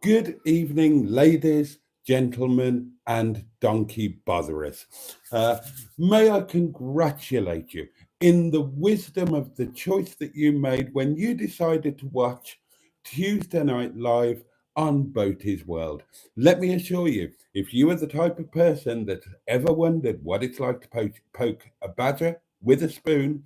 Good evening, ladies, gentlemen, and donkey botherers. Uh, may I congratulate you in the wisdom of the choice that you made when you decided to watch Tuesday Night Live on Boaty's World. Let me assure you, if you are the type of person that ever wondered what it's like to poke a badger with a spoon,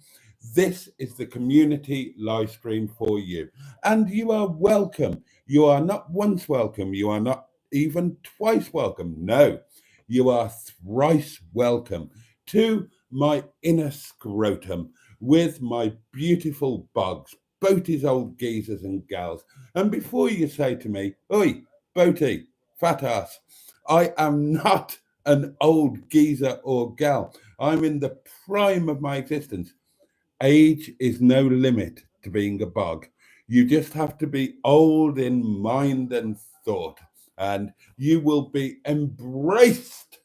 this is the community live stream for you. And you are welcome. You are not once welcome. You are not even twice welcome. No, you are thrice welcome to my inner scrotum with my beautiful bogs, Boaty's old geezers and gals. And before you say to me, oi, Boaty, fat ass, I am not an old geezer or gal. I'm in the prime of my existence. Age is no limit to being a bog. You just have to be old in mind and thought, and you will be embraced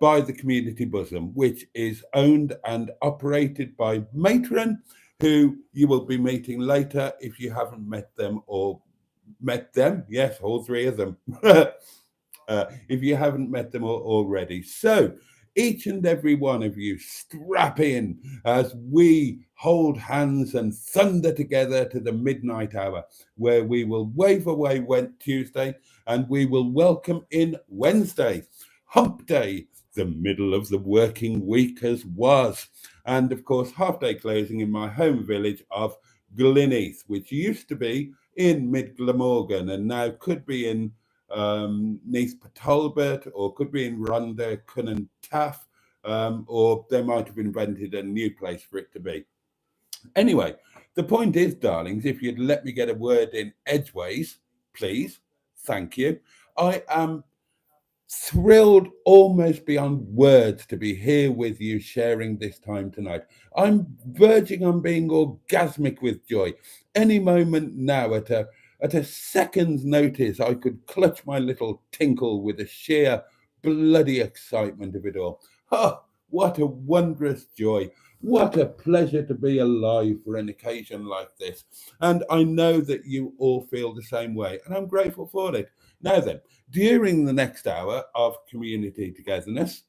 by the community bosom, which is owned and operated by Matron, who you will be meeting later if you haven't met them or met them. Yes, all three of them. If you haven't met them already. So, each and every one of you, strap in as we hold hands and thunder together to the midnight hour, where we will wave away Tuesday and we will welcome in Wednesday, hump day, the middle of the working week as was. And of course, half day closing in my home village of Glynneath, which used to be in Mid Glamorgan and now could be in Neath Talbot, or could be in Rhondda, Cunnan Taff, or they might have invented a new place for it to be. Anyway, the point is, darlings, if you'd let me get a word in edgeways, please, thank you. I am thrilled almost beyond words to be here with you sharing this time tonight. I'm verging on being orgasmic with joy. Any moment now, at a second's notice, I could clutch my little tinkle with the sheer bloody excitement of it all. Oh, what a wondrous joy. What a pleasure to be alive for an occasion like this. And I know that you all feel the same way, and I'm grateful for it. Now then, during the next hour of community togetherness,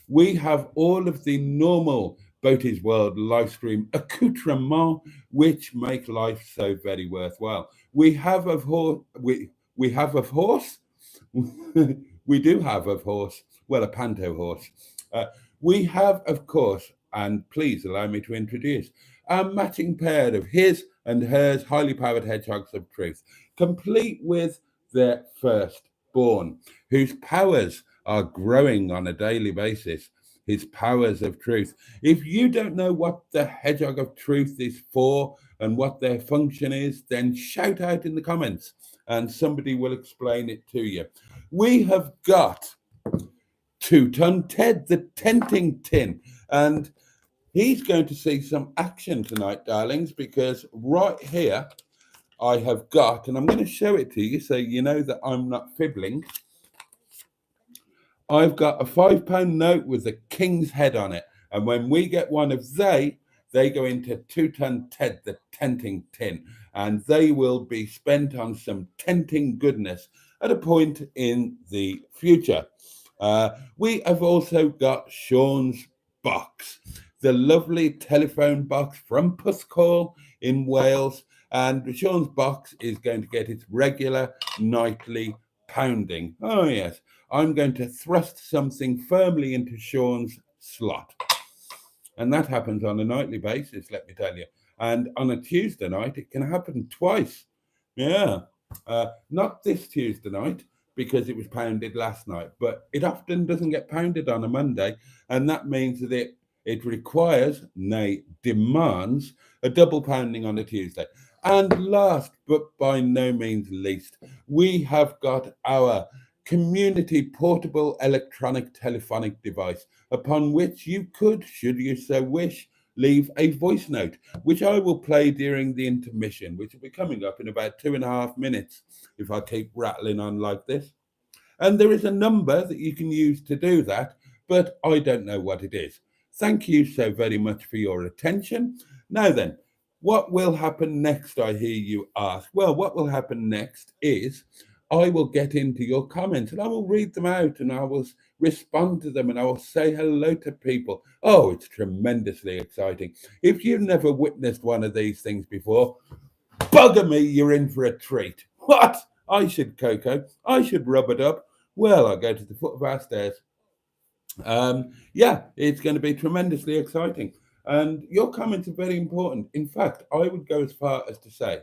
we have all of the normal Boaty's World live stream accoutrement which make life so very worthwhile. We have of horse we have of horse we do have of horse, well, a panto horse. We have, of course, and please allow me to introduce a matching pair of his and hers highly powered hedgehogs of truth, complete with their firstborn, whose powers are growing on a daily basis, his powers of truth. If you don't know what the hedgehog of truth is for and what their function is, then shout out in the comments and somebody will explain it to you. We have got Two-Ton Ted, the tenting tin, and he's going to see some action tonight, darlings, because right here I have got, and I'm going to show it to you so you know that I'm not fibbling. I've got a £5 note with the king's head on it. And when we get one of they go into Two-Ton Ted, the tenting tin, and they will be spent on some tenting goodness at a point in the future. We have also got Sean's box, the lovely telephone box from Puthcall in Wales. And Sean's box is going to get its regular nightly pounding. Oh, yes. I'm going to thrust something firmly into Sean's slot. And that happens on a nightly basis, let me tell you. And on a Tuesday night, it can happen twice. Yeah. Not this Tuesday night, because it was pounded last night, but it often doesn't get pounded on a Monday. And that means that it requires, nay, demands, a double pounding on a Tuesday. And last, but by no means least, we have got our community portable electronic telephonic device upon which you could, should you so wish, leave a voice note, which I will play during the intermission, which will be coming up in about 2.5 minutes if I keep rattling on like this. And there is a number that you can use to do that, but I don't know what it is. Thank you so very much for your attention. Now then, what will happen next, I hear you ask? Well, what will happen next is I will get into your comments and I will read them out and I will respond to them and I will say hello to people. Oh, it's tremendously exciting. If you've never witnessed one of these things before, bugger me, you're in for a treat. What? I should cocoa. I should rub it up. Well, I'll go to the foot of our stairs. Yeah, it's going to be tremendously exciting. And your comments are very important. In fact, I would go as far as to say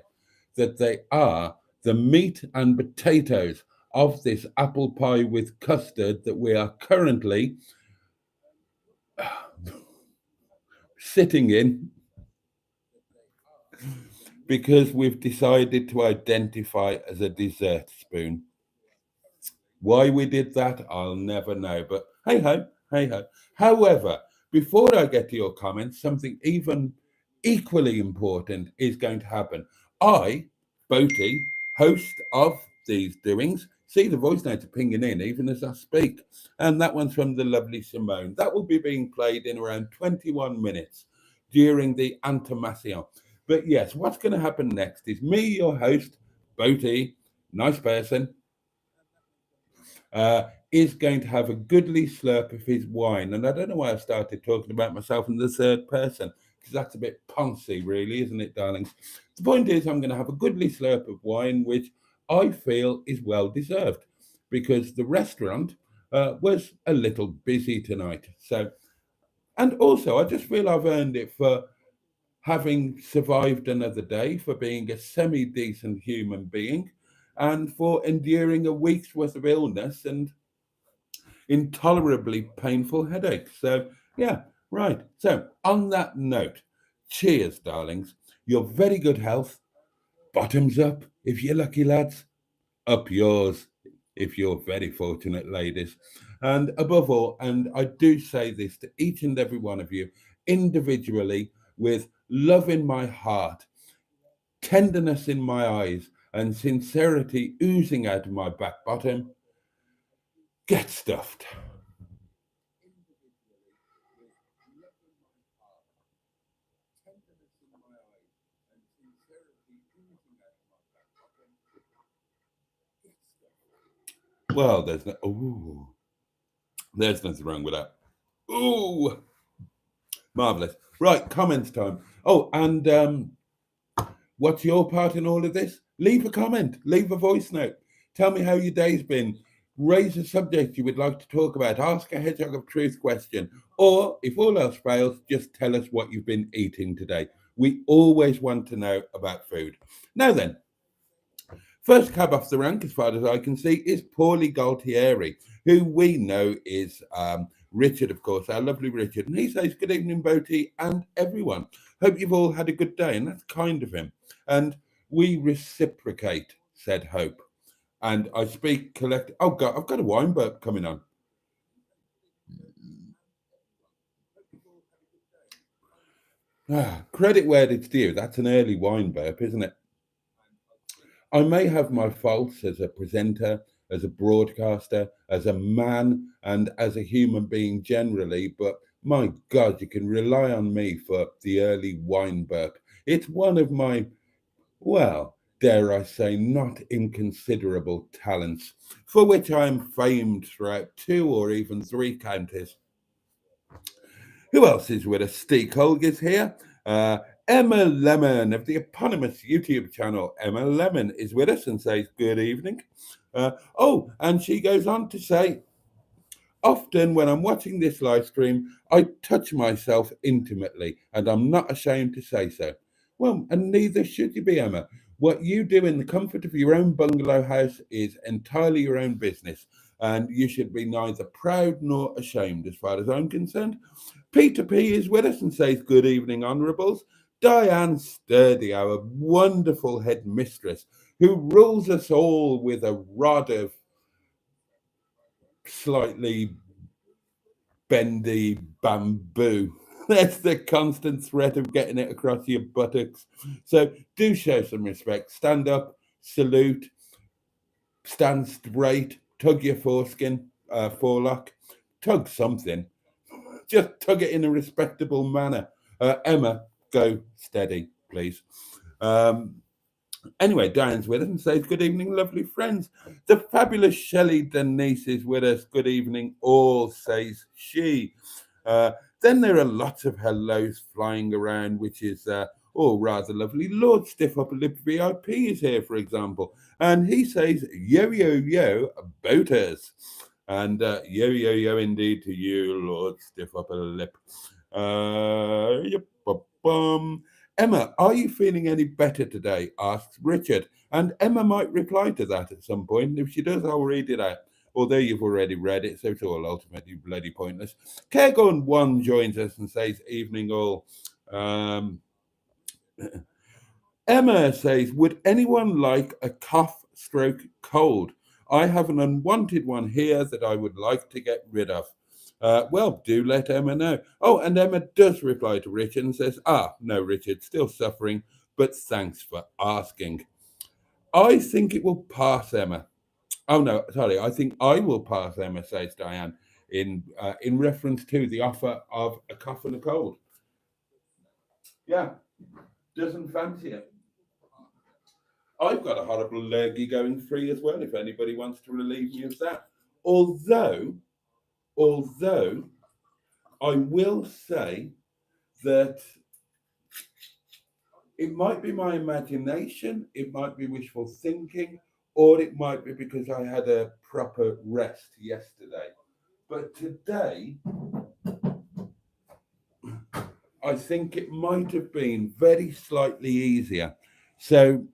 that they are the meat and potatoes of this apple pie with custard that we are currently sitting in because we've decided to identify as a dessert spoon. Why we did that, I'll never know. But hey ho, hey ho. However, before I get to your comments, something even equally important is going to happen. I, Boaty, host of these doings, see the voice notes are pinging in even as I speak. And that one's from the lovely Simone. That will be being played in around 21 minutes during the Antimation. But yes, what's going to happen next is me, your host, Boaty, nice person, is going to have a goodly slurp of his wine. And I don't know why I started talking about myself in the third person, because that's a bit poncy, really, isn't it, darlings? The point is, I'm going to have a goodly slurp of wine, which I feel is well deserved, because the restaurant was a little busy tonight. So, and also, I just feel I've earned it for having survived another day, for being a semi decent human being, and for enduring a week's worth of illness and intolerably painful headaches. So, yeah, right. So, on that note, cheers, darlings. Your very good health. Bottoms up if you're lucky, lads. Up yours if you're very fortunate, ladies. And above all, and I do say this to each and every one of you individually with love in my heart, tenderness in my eyes, and sincerity oozing out of my back bottom, get stuffed. Well, there's nothing wrong with that. Ooh, marvelous. Right, comments time. Oh, and what's your part in all of this? Leave a comment, leave a voice note. Tell me how your day's been. Raise a subject you would like to talk about. Ask a hedgehog of truth question. Or, if all else fails, just tell us what you've been eating today. We always want to know about food. Now then, first cab off the rank, as far as I can see, is Paulie Galtieri, who we know is Richard, of course, our lovely Richard. And he says, "Good evening, Boaty, and everyone. Hope you've all had a good day." And that's kind of him. And we reciprocate, said Hope. And I speak collect. Oh, God, I've got a wine burp coming on. Credit where it's due. That's an early wine burp, isn't it? I may have my faults as a presenter, as a broadcaster, as a man, and as a human being generally, but my God, you can rely on me for the early wine burp. It's one of my, well, dare I say, not inconsiderable talents, for which I am famed throughout two or even three counties. Who else is with us? Steve Colgis here. Emma Lemon of the eponymous YouTube channel Emma Lemon is with us and says good evening. And she goes on to say, often when I'm watching this live stream, I touch myself intimately, and I'm not ashamed to say so. Well, and neither should you be, Emma. What you do in the comfort of your own bungalow house is entirely your own business, and you should be neither proud nor ashamed, as far as I'm concerned. Peter P is with us and says, good evening, Honourables. Diane Sturdy, our wonderful headmistress, who rules us all with a rod of slightly bendy bamboo. That's the constant threat of getting it across your buttocks. So do show some respect. Stand up, salute, stand straight, tug your foreskin, forelock, tug something. just tug it in a respectable manner. Emma, go steady, please. Anyway, Diane's with us and says, good evening, lovely friends. The fabulous Shelley Denise is with us. Good evening, all, says she. Then there are lots of hellos flying around, which is all rather lovely. Lord Stiff Upper Lip VIP is here, for example, and he says, yo, yo, yo, boaters. And yo, yo, yo, indeed to you, Lord Stiff Upper Lip. Yep, Emma, are you feeling any better today? Asks Richard. And Emma might reply to that at some point. If she does, I'll read it out. Although you've already read it, so it's all ultimately bloody pointless. Caregon1 joins us and says, evening all. Emma says, would anyone like a cough stroke cold? I have an unwanted one here that I would like to get rid of. Well, do let Emma know. Oh, and Emma does reply to Richard and says, no, Richard, still suffering, but thanks for asking. I think it will pass, Emma. Oh, no, sorry, I think I will pass, Emma, says Diane, in reference to the offer of a cough and a cold. Yeah, doesn't fancy it. I've got a horrible lurgy going free as well, if anybody wants to relieve me of that. Although I will say that it might be my imagination, it might be wishful thinking, or it might be because I had a proper rest yesterday. But today, I think it might have been very slightly easier. So,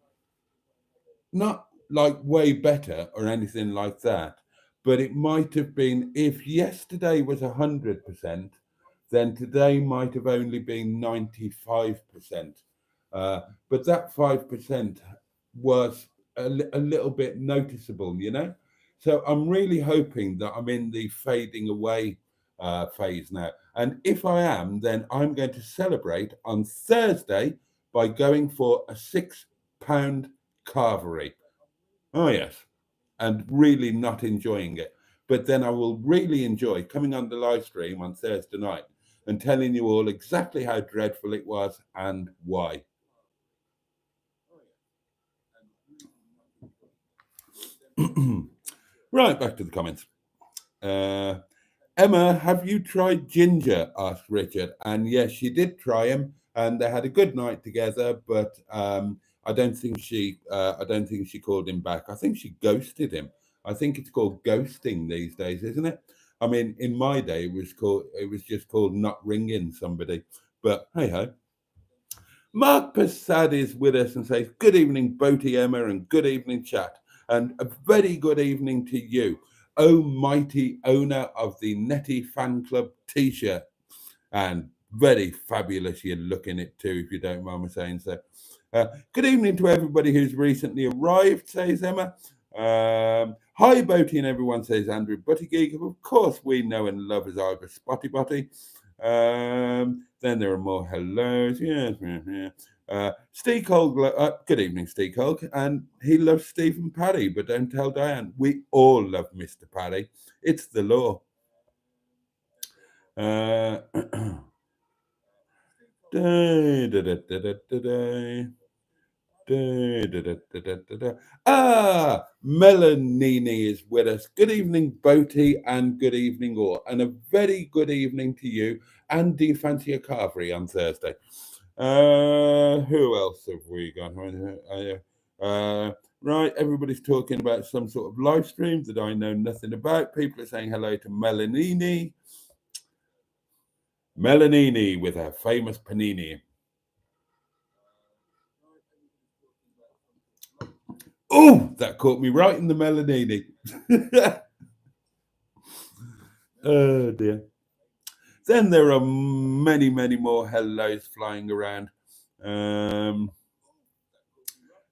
not like way better or anything like that, but it might have been, if yesterday was 100%, then today might have only been 95%. But that 5% was a little bit noticeable, you know? So I'm really hoping that I'm in the fading away phase now. And if I am, then I'm going to celebrate on Thursday by going for a £6 carvery. Oh, yes. And really not enjoying it. But then I will really enjoy coming on the live stream on Thursday night and telling you all exactly how dreadful it was and why. Right, back to the comments. Emma, have you tried ginger? Asked Richard. And yes, she did try him, and they had a good night together. But I don't think she called him back. I think she ghosted him. I think it's called ghosting these days, isn't it? I mean, in my day, it was just called not ringing somebody. But hey ho. Mark Passad is with us and says, good evening, Boaty, Emma, and good evening, chat. And a very good evening to you, oh mighty owner of the Netty Fan Club t-shirt. And very fabulous you're looking it too, if you don't mind me saying so. Good evening to everybody who's recently arrived, says Emma. Hi, Boaty, and everyone, says Andrew Buttigieg, who of course we know and love as Ivor Spotty Botty. Then there are more hellos. Yes, Steve Holg, good evening, Steve Holg. And he loves Stephen Parry, but don't tell Diane. We all love Mr. Parry. It's the law. Melanini is with us. Good evening, Boaty, and good evening all. And a very good evening to you. And do you fancy a carvery on Thursday? Who else have we got? Right, everybody's talking about some sort of live stream that I know nothing about. People are saying hello to Melanini. Melanini with her famous panini. Oh, that caught me right in the Melanini. Oh dear. Then there are many, many more hellos flying around.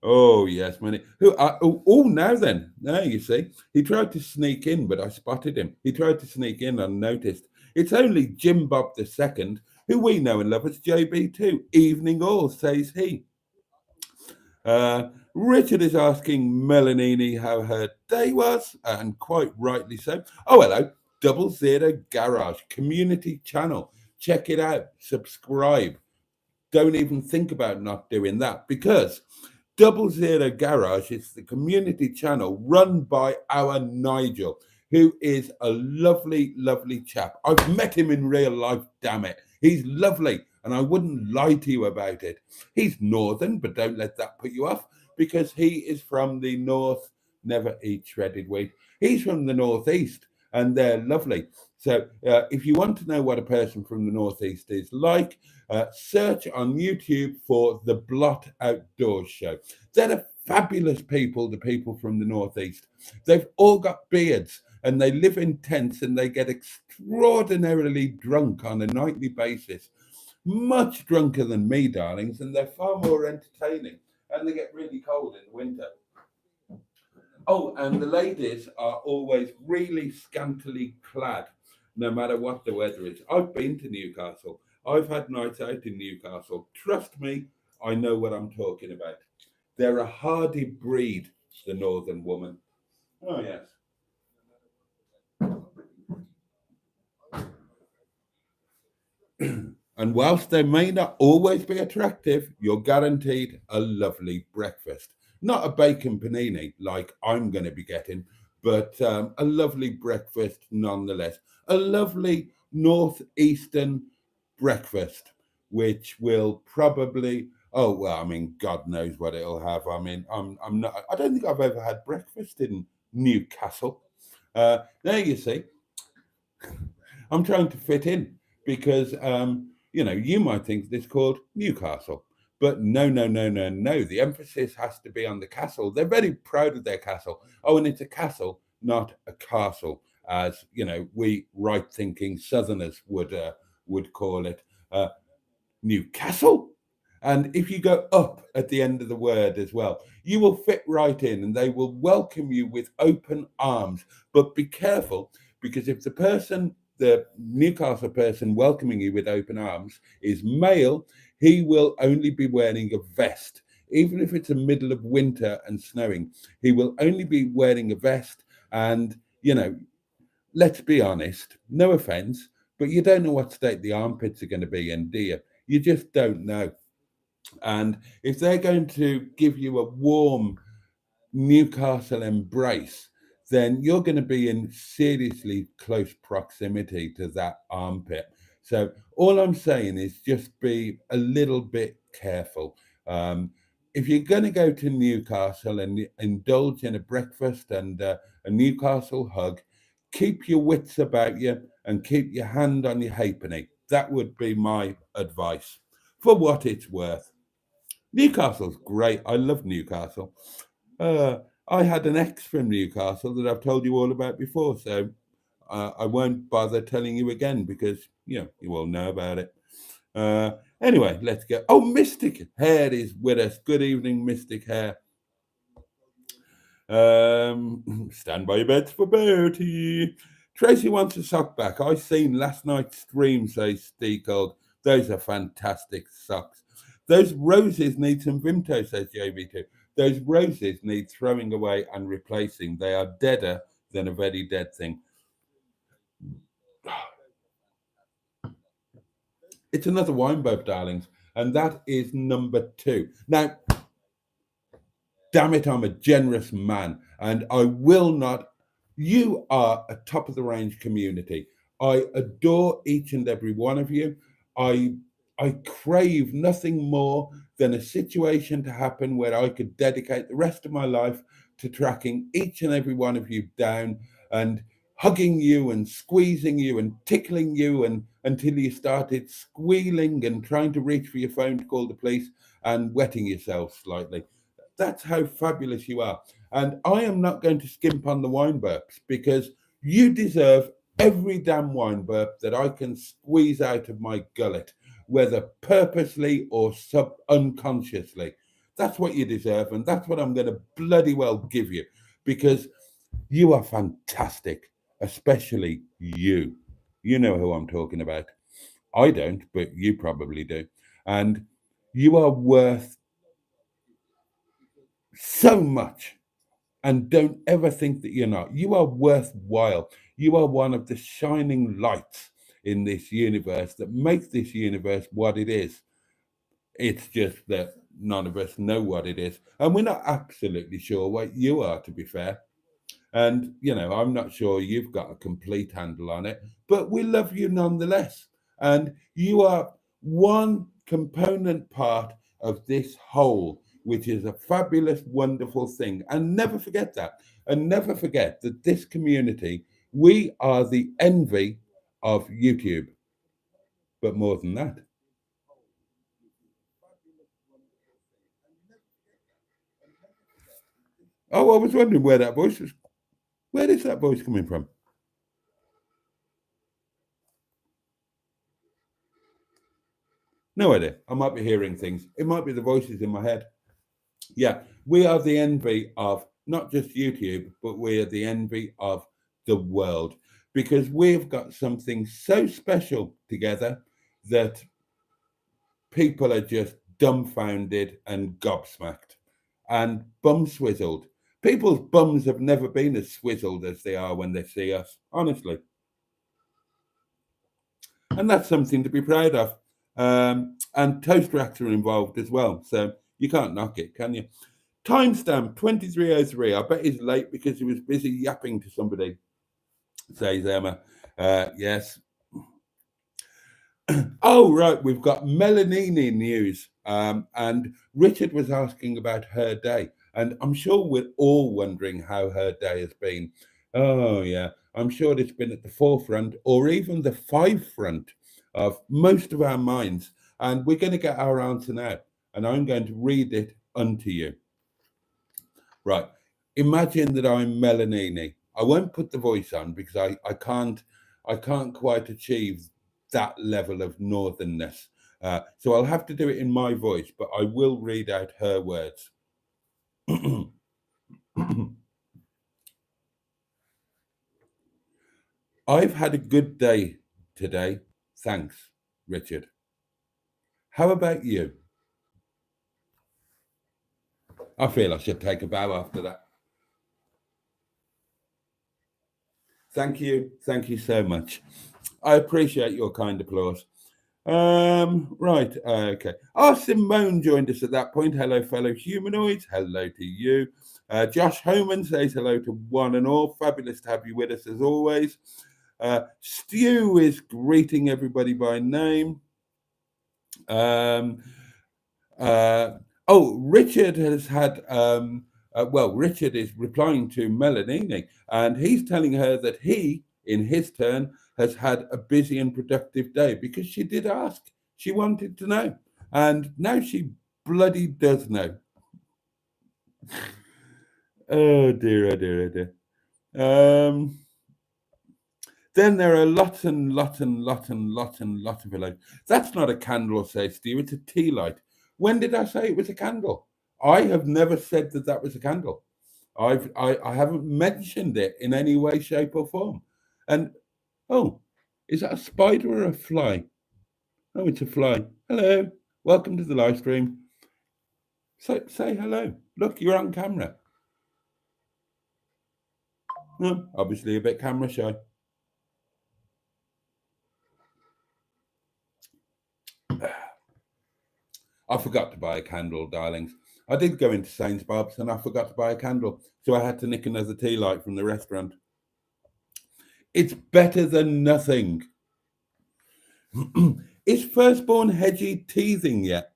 Oh yes, many. Now then. Now you see, he tried to sneak in, but I spotted him. He tried to sneak in unnoticed. It's only Jim Bob II, who we know and love as JB2. Evening all, says he. Richard is asking Melanini how her day was, and quite rightly so. Oh, hello. Double Zero Garage community channel. Check it out, subscribe. Don't even think about not doing that, because Double Zero Garage is the community channel run by our Nigel, who is a lovely, lovely chap. I've met him in real life, damn it. He's lovely, and I wouldn't lie to you about it. He's northern, but don't let that put you off, because he is from the north. Never eat shredded wheat. He's from the northeast, and they're lovely. So if you want to know what a person from the northeast is like, search on YouTube for the Blot Outdoors Show. They're fabulous people, the people from the northeast. They've all got beards, and they live in tents, and they get extraordinarily drunk on a nightly basis. Much drunker than me, darlings, and they're far more entertaining. And they get really cold in the winter. Oh, and the ladies are always really scantily clad, no matter what the weather is. I've been to Newcastle. I've had nights out in Newcastle. Trust me, I know what I'm talking about. They're a hardy breed, the northern woman. Oh, yes. And whilst they may not always be attractive, you're guaranteed a lovely breakfast. Not a bacon panini like I'm going to be getting, but a lovely breakfast nonetheless. A lovely northeastern breakfast, which will probably, oh well, I mean, God knows what it'll have. I mean, I'm not. I don't think I've ever had breakfast in Newcastle. There you see, I'm trying to fit in, because you might think this called Newcastle, but no, no, no, no, no. The emphasis has to be on the castle. They're very proud of their castle. Oh, and it's a castle, not a castle, as we right-thinking Southerners would call it. Newcastle. And if you go up at the end of the word as well, you will fit right in, and they will welcome you with open arms. But be careful, because if the Newcastle person welcoming you with open arms is male, he will only be wearing a vest. Even if it's the middle of winter and snowing, he will only be wearing a vest. And, let's be honest, no offense, but you don't know what state the armpits are going to be in, do you? You just don't know. And if they're going to give you a warm Newcastle embrace, then you're going to be in seriously close proximity to that armpit. So all I'm saying is just be a little bit careful. If you're going to go to Newcastle and indulge in a breakfast and a Newcastle hug, keep your wits about you and keep your hand on your halfpenny. That would be my advice, for what it's worth. Newcastle's great. I love Newcastle. Uh, I had an ex from Newcastle that I've told you all about before, so I won't bother telling you again, because you all know about it. Anyway, let's go. Oh, Mystic Hair is with us. Good evening, Mystic Hair. Stand by your beds for Boaty. Tracy wants a sock back. I seen last night's stream, says Steakold. Those are fantastic socks. Those roses need some Vimto, says JB2. Those roses need throwing away and replacing. They are deader than a very dead thing. It's another wine boat, darlings, and that is number 2. Now, damn it, I'm a generous man, and I will not. You are a top of the range community. I adore each and every one of you. I I crave nothing more than a situation to happen where I could dedicate the rest of my life to tracking each and every one of you down and hugging you and squeezing you and tickling you and until you started squealing and trying to reach for your phone to call the police and wetting yourself slightly. That's how fabulous you are. And I am not going to skimp on the wine burps, because you deserve every damn wine burp that I can squeeze out of my gullet, whether purposely or sub unconsciously. That's what you deserve, and that's what I'm going to bloody well give you, because you are fantastic, especially you. You know who I'm talking about. I don't, but you probably do. And you are worth so much. And don't ever think that you're not. You are worthwhile. You are one of the shining lights in this universe that makes this universe what it is. It's just that none of us know what it is. And we're not absolutely sure what you are, to be fair. And, I'm not sure you've got a complete handle on it, but we love you nonetheless. And you are one component part of this whole, which is a fabulous, wonderful thing. And never forget that. And never forget that this community, we are the envy of YouTube. But more than that, oh, I was wondering where that voice was. Where is that voice coming from? No idea. I might be hearing things. It might be the voices in my head. Yeah, we are the envy of not just YouTube, but we are the envy of the world because we've got something so special together that people are just dumbfounded and gobsmacked and bum swizzled. People's bums have never been as swizzled as they are when they see us, honestly. And that's something to be proud of. And toast racks are involved as well, so you can't knock it, can you? Timestamp 2303. I bet he's late because he was busy yapping to somebody, says Emma. Yes. Oh, right. We've got Melanini news. And Richard was asking about her day. And I'm sure we're all wondering how her day has been. Oh, yeah. I'm sure it's been at the forefront or even the five front of most of our minds. And we're going to get our answer now. And I'm going to read it unto you. Right. Imagine that I'm Melanini. I won't put the voice on because I can't quite achieve that level of northernness. So I'll have to do it in my voice, but I will read out her words. I've had a good day today. Thanks, Richard. How about you? I feel I should take a bow after that. Thank you. Thank you so much. I appreciate your kind applause. Right, okay. Oh, Simone joined us at that point. Hello, fellow humanoids. Hello to you. Josh Homan says hello to one and all. Fabulous to have you with us as always. Stu is greeting everybody by name. Um, Richard has had, Richard is replying to Melanini, and he's telling her that he, in his turn, has had a busy and productive day because she did ask. She wanted to know. And now she bloody does know. Oh dear, oh dear, oh dear. Then there are lot of hellos. That's not a candle, says Steve. It's a tea light. When did I say it was a candle? I have never said that that was a candle. I haven't mentioned it in any way, shape, or form. And oh, is that a spider or a fly? Oh, it's a fly. Hello, welcome to the live stream. Say hello. Look, you're on camera. No, obviously a bit camera shy. I forgot to buy a candle, darlings. I did go into Saint Bob's and I forgot to buy a candle, so I had to nick another tea light from the restaurant. It's better than nothing. Is firstborn Hedgie teething yet?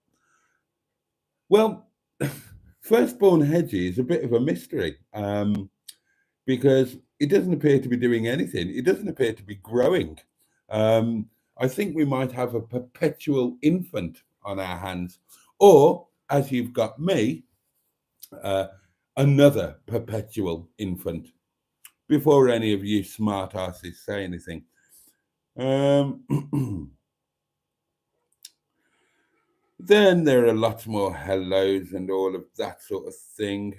Well, firstborn Hedgie is a bit of a mystery because it doesn't appear to be doing anything. It doesn't appear to be growing. I think we might have a perpetual infant on our hands, or as you've got me, another perpetual infant. Before any of you smart asses say anything. Then there are lots more hellos and all of that sort of thing.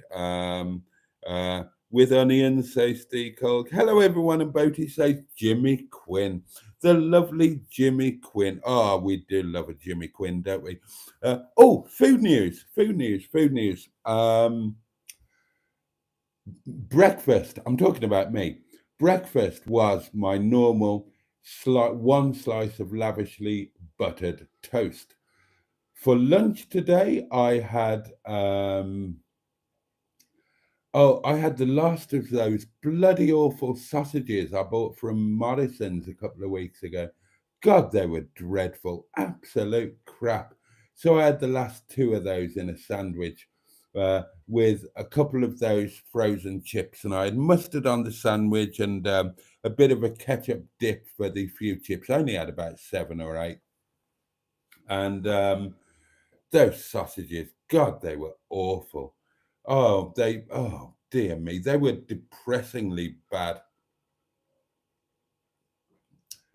With onions, says Steve Cole. Hello, everyone, and Boaty says Jimmy Quinn. The lovely Jimmy Quinn. Oh, we do love a Jimmy Quinn, don't we? Food news. Breakfast. I'm talking about me. Breakfast was my normal one slice of lavishly buttered toast. For lunch today, I had the last of those bloody awful sausages I bought from Morrison's a couple of weeks ago. God, they were dreadful, absolute crap. So I had the last two of those in a sandwich with a couple of those frozen chips, and I had mustard on the sandwich and a bit of a ketchup dip for the few chips. I only had about 7 or 8, and those sausages, God, they were awful. Oh dear me, they were depressingly bad.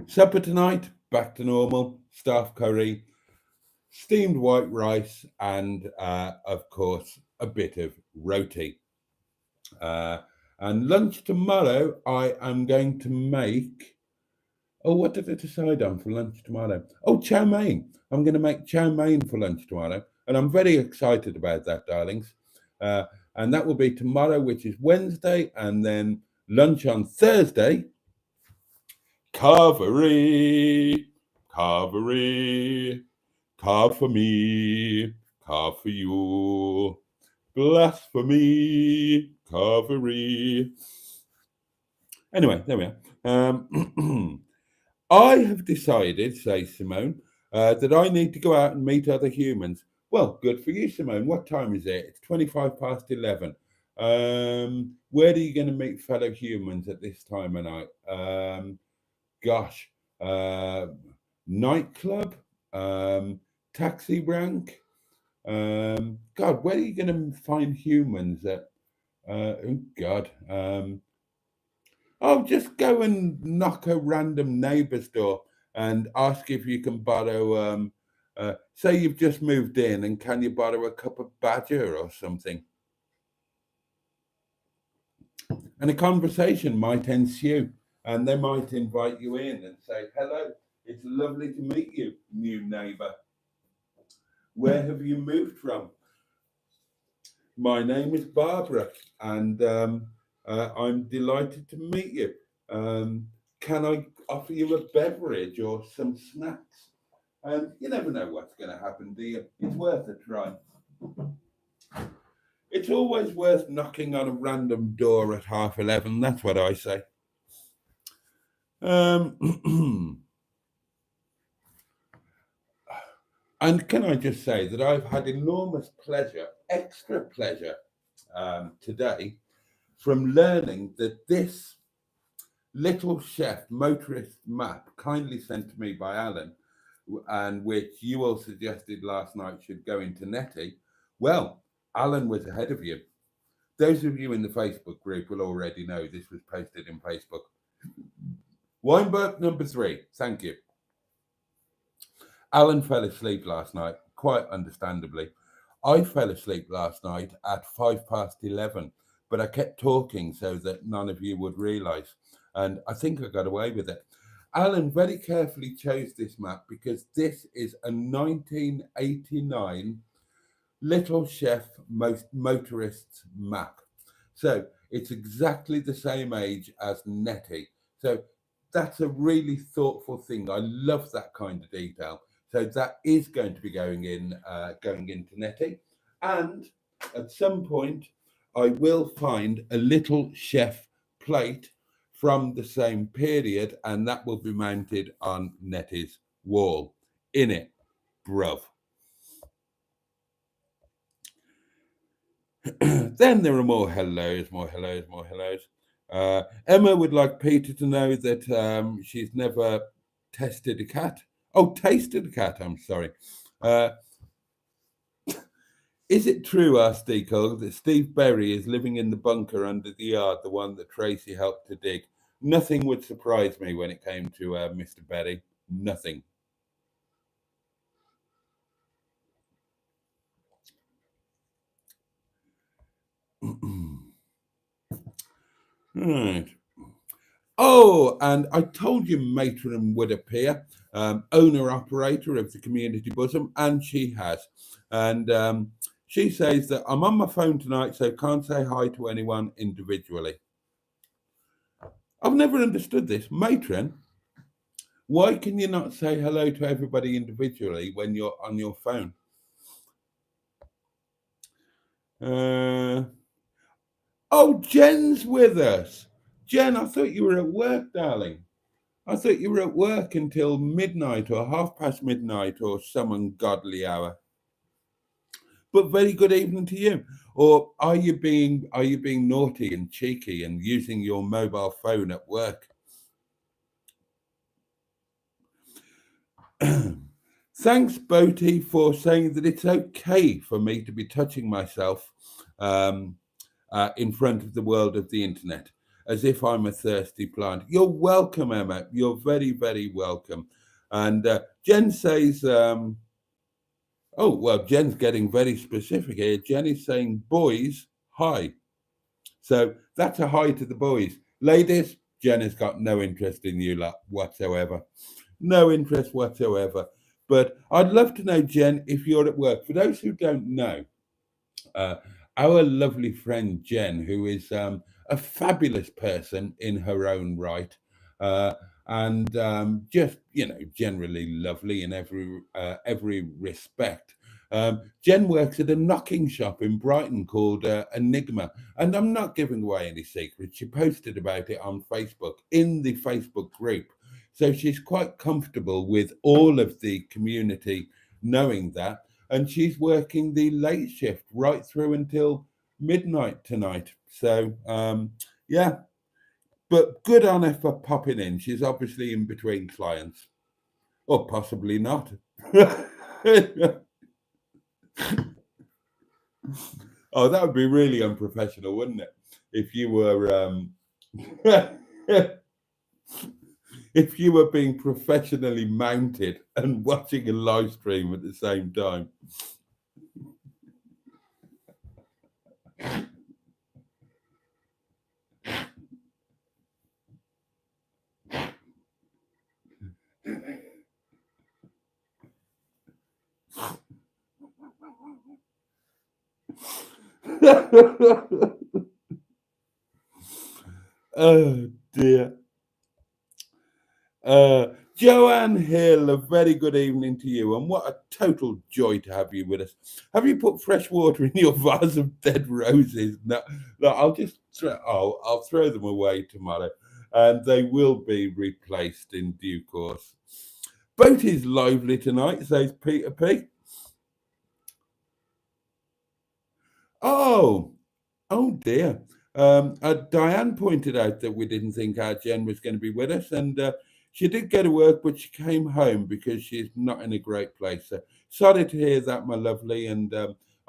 Supper tonight, back to normal, staff curry, steamed white rice, and of course, a bit of roti. And lunch tomorrow, I am going to make. Oh, what did I decide on for lunch tomorrow? Oh, chow mein. I'm going to make chow mein for lunch tomorrow. And I'm very excited about that, darlings. And that will be tomorrow, which is Wednesday. And then lunch on Thursday. Carvery, carvery, carve for me, carve for you. Blasphemy, carvery. Anyway, there we are. I have decided, says Simone, that I need to go out and meet other humans. Well, good for you, Simone. What time is it? It's 11:25. Where are you going to meet fellow humans at this time of night? Gosh, nightclub, taxi rank. God, where are you going to find humans at? Oh God. Oh, just go and knock a random neighbour's door and ask if you can borrow. Say you've just moved in, and can you borrow a cup of badger or something? And a conversation might ensue, and they might invite you in and say, "Hello, it's lovely to meet you, new neighbour. Where have you moved from? My name is Barbara, and I'm delighted to meet you. Can I offer you a beverage or some snacks?" And you never know what's going to happen, do you? It's worth a try. It's always worth knocking on a random door at 11:30. That's what I say. And can I just say that I've had enormous pleasure, extra pleasure, today from learning that this Little Chef motorist map, kindly sent to me by Alan, and which you all suggested last night should go into Netty. Well, Alan was ahead of you. Those of you in the Facebook group will already know this was posted in Facebook. Weinberg number 3, thank you. Alan fell asleep last night, quite understandably. I fell asleep last night at 11:05, but I kept talking so that none of you would realise. And I think I got away with it. Alan very carefully chose this map because this is a 1989 Little Chef motorist map. So it's exactly the same age as Netty. So that's a really thoughtful thing. I love that kind of detail. So that is going to be going into Netty. And at some point, I will find a Little Chef plate from the same period, and that will be mounted on Netty's wall. In it, bruv. Then there are more hellos. Emma would like Peter to know that she's never tested a cat. Oh, tasted a cat, I'm sorry. Is it true, asked Deco, that Steve Berry is living in the bunker under the yard, the one that Tracy helped to dig? Nothing would surprise me when it came to Mr. Berry. Nothing. Right. Oh, and I told you Matron would appear, owner-operator of the Community Bosom, and she has. And she says that I'm on my phone tonight, so can't say hi to anyone individually. I've never understood this. Matron, why can you not say hello to everybody individually when you're on your phone? Oh, Jen's with us. Jen, I thought you were at work, darling. I thought you were at work until midnight or half past midnight or some ungodly hour. But very good evening to you. Or are you being naughty and cheeky and using your mobile phone at work? Thanks, Boaty, for saying that it's okay for me to be touching myself um, in front of the world of the internet, as if I'm a thirsty plant. You're welcome, Emma. You're very, very welcome. And Jen says, oh, well, Jen's getting very specific here. Jen is saying, boys, hi. So that's a hi to the boys. Ladies, Jen has got no interest in you lot whatsoever. No interest whatsoever. But I'd love to know, Jen, if you're at work. For those who don't know, uh, our lovely friend Jen, who is a fabulous person in her own right, uh, and just generally lovely in every respect. Jen works at a knocking shop in Brighton called Enigma, and I'm not giving away any secrets. She posted about it on Facebook in the Facebook group, so she's quite comfortable with all of the community knowing that, and she's working the late shift right through until midnight tonight. So yeah, but good on her for popping in. She's obviously in between clients, or possibly not. Oh, that would be really unprofessional, wouldn't it? If you were if you were being professionally mounted and watching a live stream at the same time. Oh dear. Joanne Hill, a very good evening to you, and what a total joy to have you with us. Have you put fresh water in your vase of dead roses? No, no, I'll throw them away tomorrow, and they will be replaced in due course. Boat is lively tonight, says Peter P. Oh, oh dear. Diane pointed out that we didn't think our Jen was going to be with us, and she did go to work, but she came home because she's not in a great place. So sorry to hear that, my lovely, and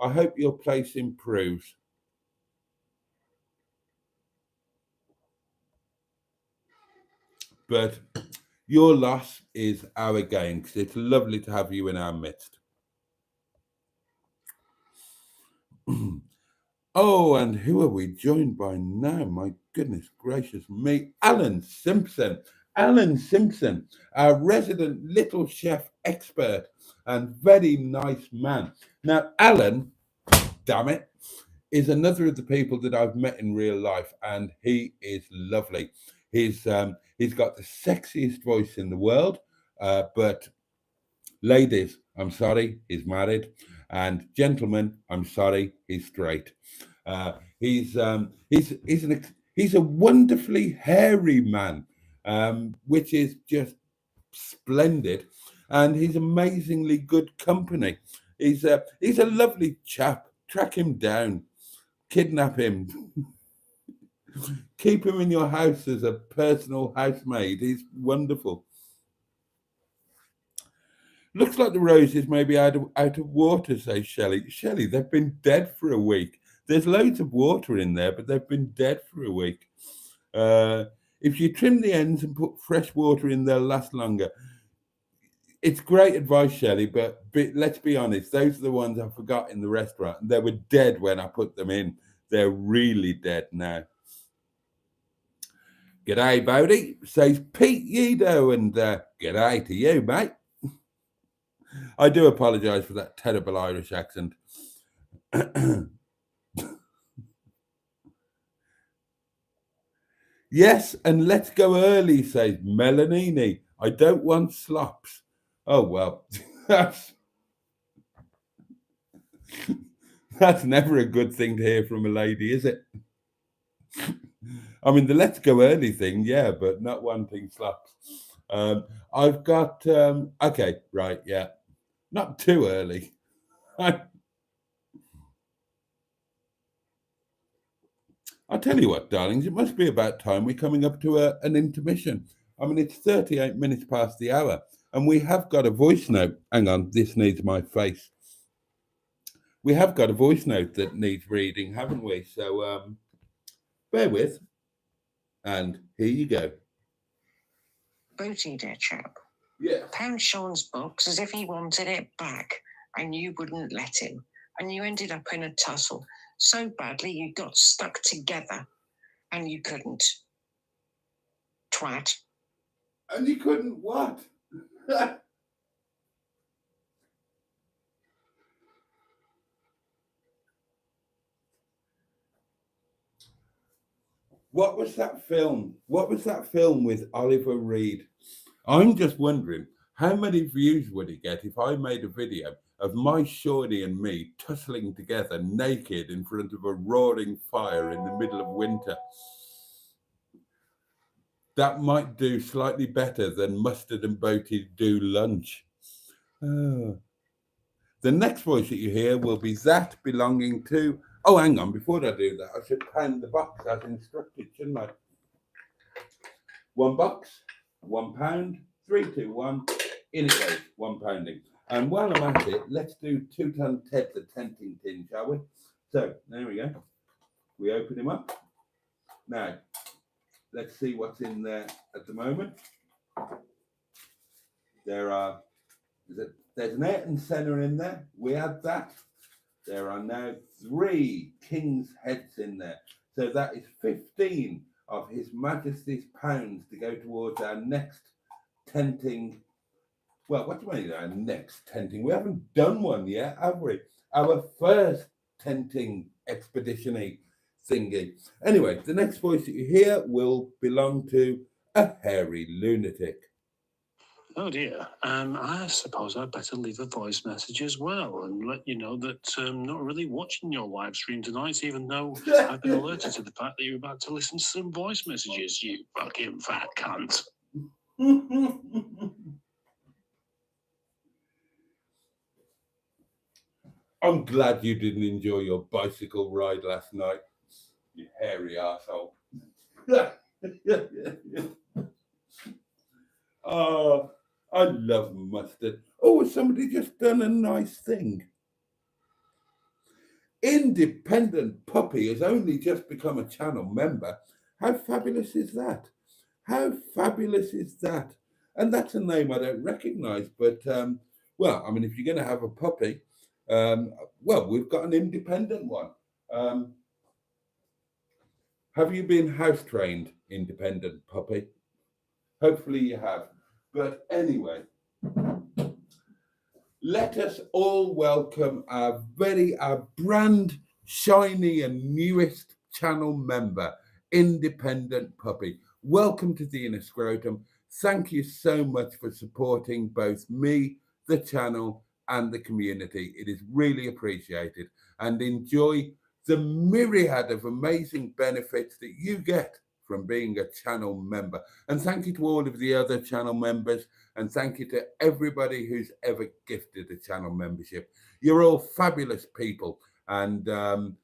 I hope your place improves. But your loss is our gain, because it's lovely to have you in our midst. Oh, and who are we joined by now? My goodness gracious me. Alan Simpson. Alan Simpson, our resident little chef expert and very nice man. Now, Alan, damn it, is another of the people that I've met in real life, and he is lovely. He's got the sexiest voice in the world, but ladies, I'm sorry, he's married, and gentlemen, I'm sorry, he's straight. He's a wonderfully hairy man, which is just splendid, and he's amazingly good company. He's a lovely chap. Track him down, kidnap him, keep him in your house as a personal housemaid. He's wonderful. Looks like the roses may be out of water, says Shelley. Shelley, they've been dead for a week. There's loads of water in there, but they've been dead for a week. Uh, if you trim the ends and put fresh water in, they'll last longer. It's great advice, Shelley, but let's be honest, those are the ones I forgot in the restaurant. They were dead when I put them in. They're really dead now. G'day, Bodie, says Pete Yedo, and g'day to you, mate. I do apologise for that terrible Irish accent. Yes, and let's go early, says Melanini. I don't want slops. Oh well, that's that's never a good thing to hear from a lady, is it? I mean, the let's go early thing, yeah, but not wanting slops. I've got okay, right, yeah, not too early. I tell you what, darlings, it must be about time we're coming up to an intermission. I mean, it's 38 minutes past the hour, and we have got a voice note. Hang on, this needs my face. We have got a voice note that needs reading, haven't we? So bear with, and here you go. Boaty, dear chap. Yeah. Pound Sean's box as if he wanted it back, and you wouldn't let him. And you ended up in a tussle so badly you got stuck together, and you couldn't. Twat. And you couldn't what? What was that film? What was that film with Oliver Reed? I'm just wondering how many views would it get if I made a video of my Shawnee and me tussling together naked in front of a roaring fire in the middle of winter? That might do slightly better than Mustard and Boaty do lunch. Oh. The next voice that you hear will be that belonging to. Oh, hang on, before I do that, I should pound the box as instructed, shouldn't I? 1 box, £1, 3, 2, 1, in it goes, 1 pounding. And while I'm at it, let's do 2 ton Ted the Tenting Tin, shall we? So, there we go. We open him up. Now, let's see what's in there at the moment. There's an Ayrton Senna in there. We add that. There are now 3 King's heads in there. So that is 15 of His Majesty's pounds to go towards our next tenting. Well, what do you mean our next tenting? We haven't done one yet, have we? Our first tenting expedition-y thingy. Anyway, the next voice that you hear will belong to a hairy lunatic. Oh dear. I suppose I'd better leave a voice message as well and let you know that I'm not really watching your live stream tonight, even though I've been alerted to the fact that you're about to listen to some voice messages, you fucking fat cunt. I'm glad you didn't enjoy your bicycle ride last night, you hairy arsehole. Oh, I love Mustard. Oh, has somebody just done a nice thing? Independent Puppy has only just become a channel member. How fabulous is that? How fabulous is that? And that's a name I don't recognise, but well, I mean, if you're going to have a puppy, well, we've got an independent one. Have you been house trained, Independent Puppy? Hopefully you have. But anyway, let us all welcome our brand shiny and newest channel member, Independent Puppy. Welcome to the Inner Scrotum. Thank you so much for supporting both me, the channel, and the community. It is really appreciated. And enjoy the myriad of amazing benefits that you get from being a channel member. And thank you to all of the other channel members, and thank you to everybody who's ever gifted a channel membership. You're all fabulous people, and the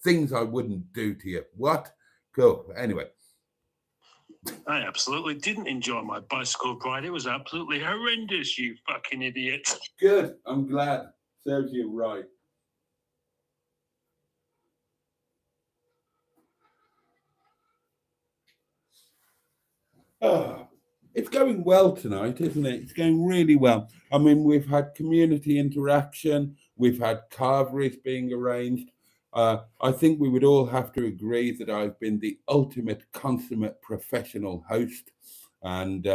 things I wouldn't do to you. What? Cool. Anyway. I absolutely didn't enjoy my bicycle ride. It was absolutely horrendous, you fucking idiot. Good. I'm glad. Serves you right. Oh, it's going well tonight, isn't it? It's going really well. I mean, we've had community interaction, we've had carveries being arranged. I think we would all have to agree that I've been the ultimate consummate professional host. And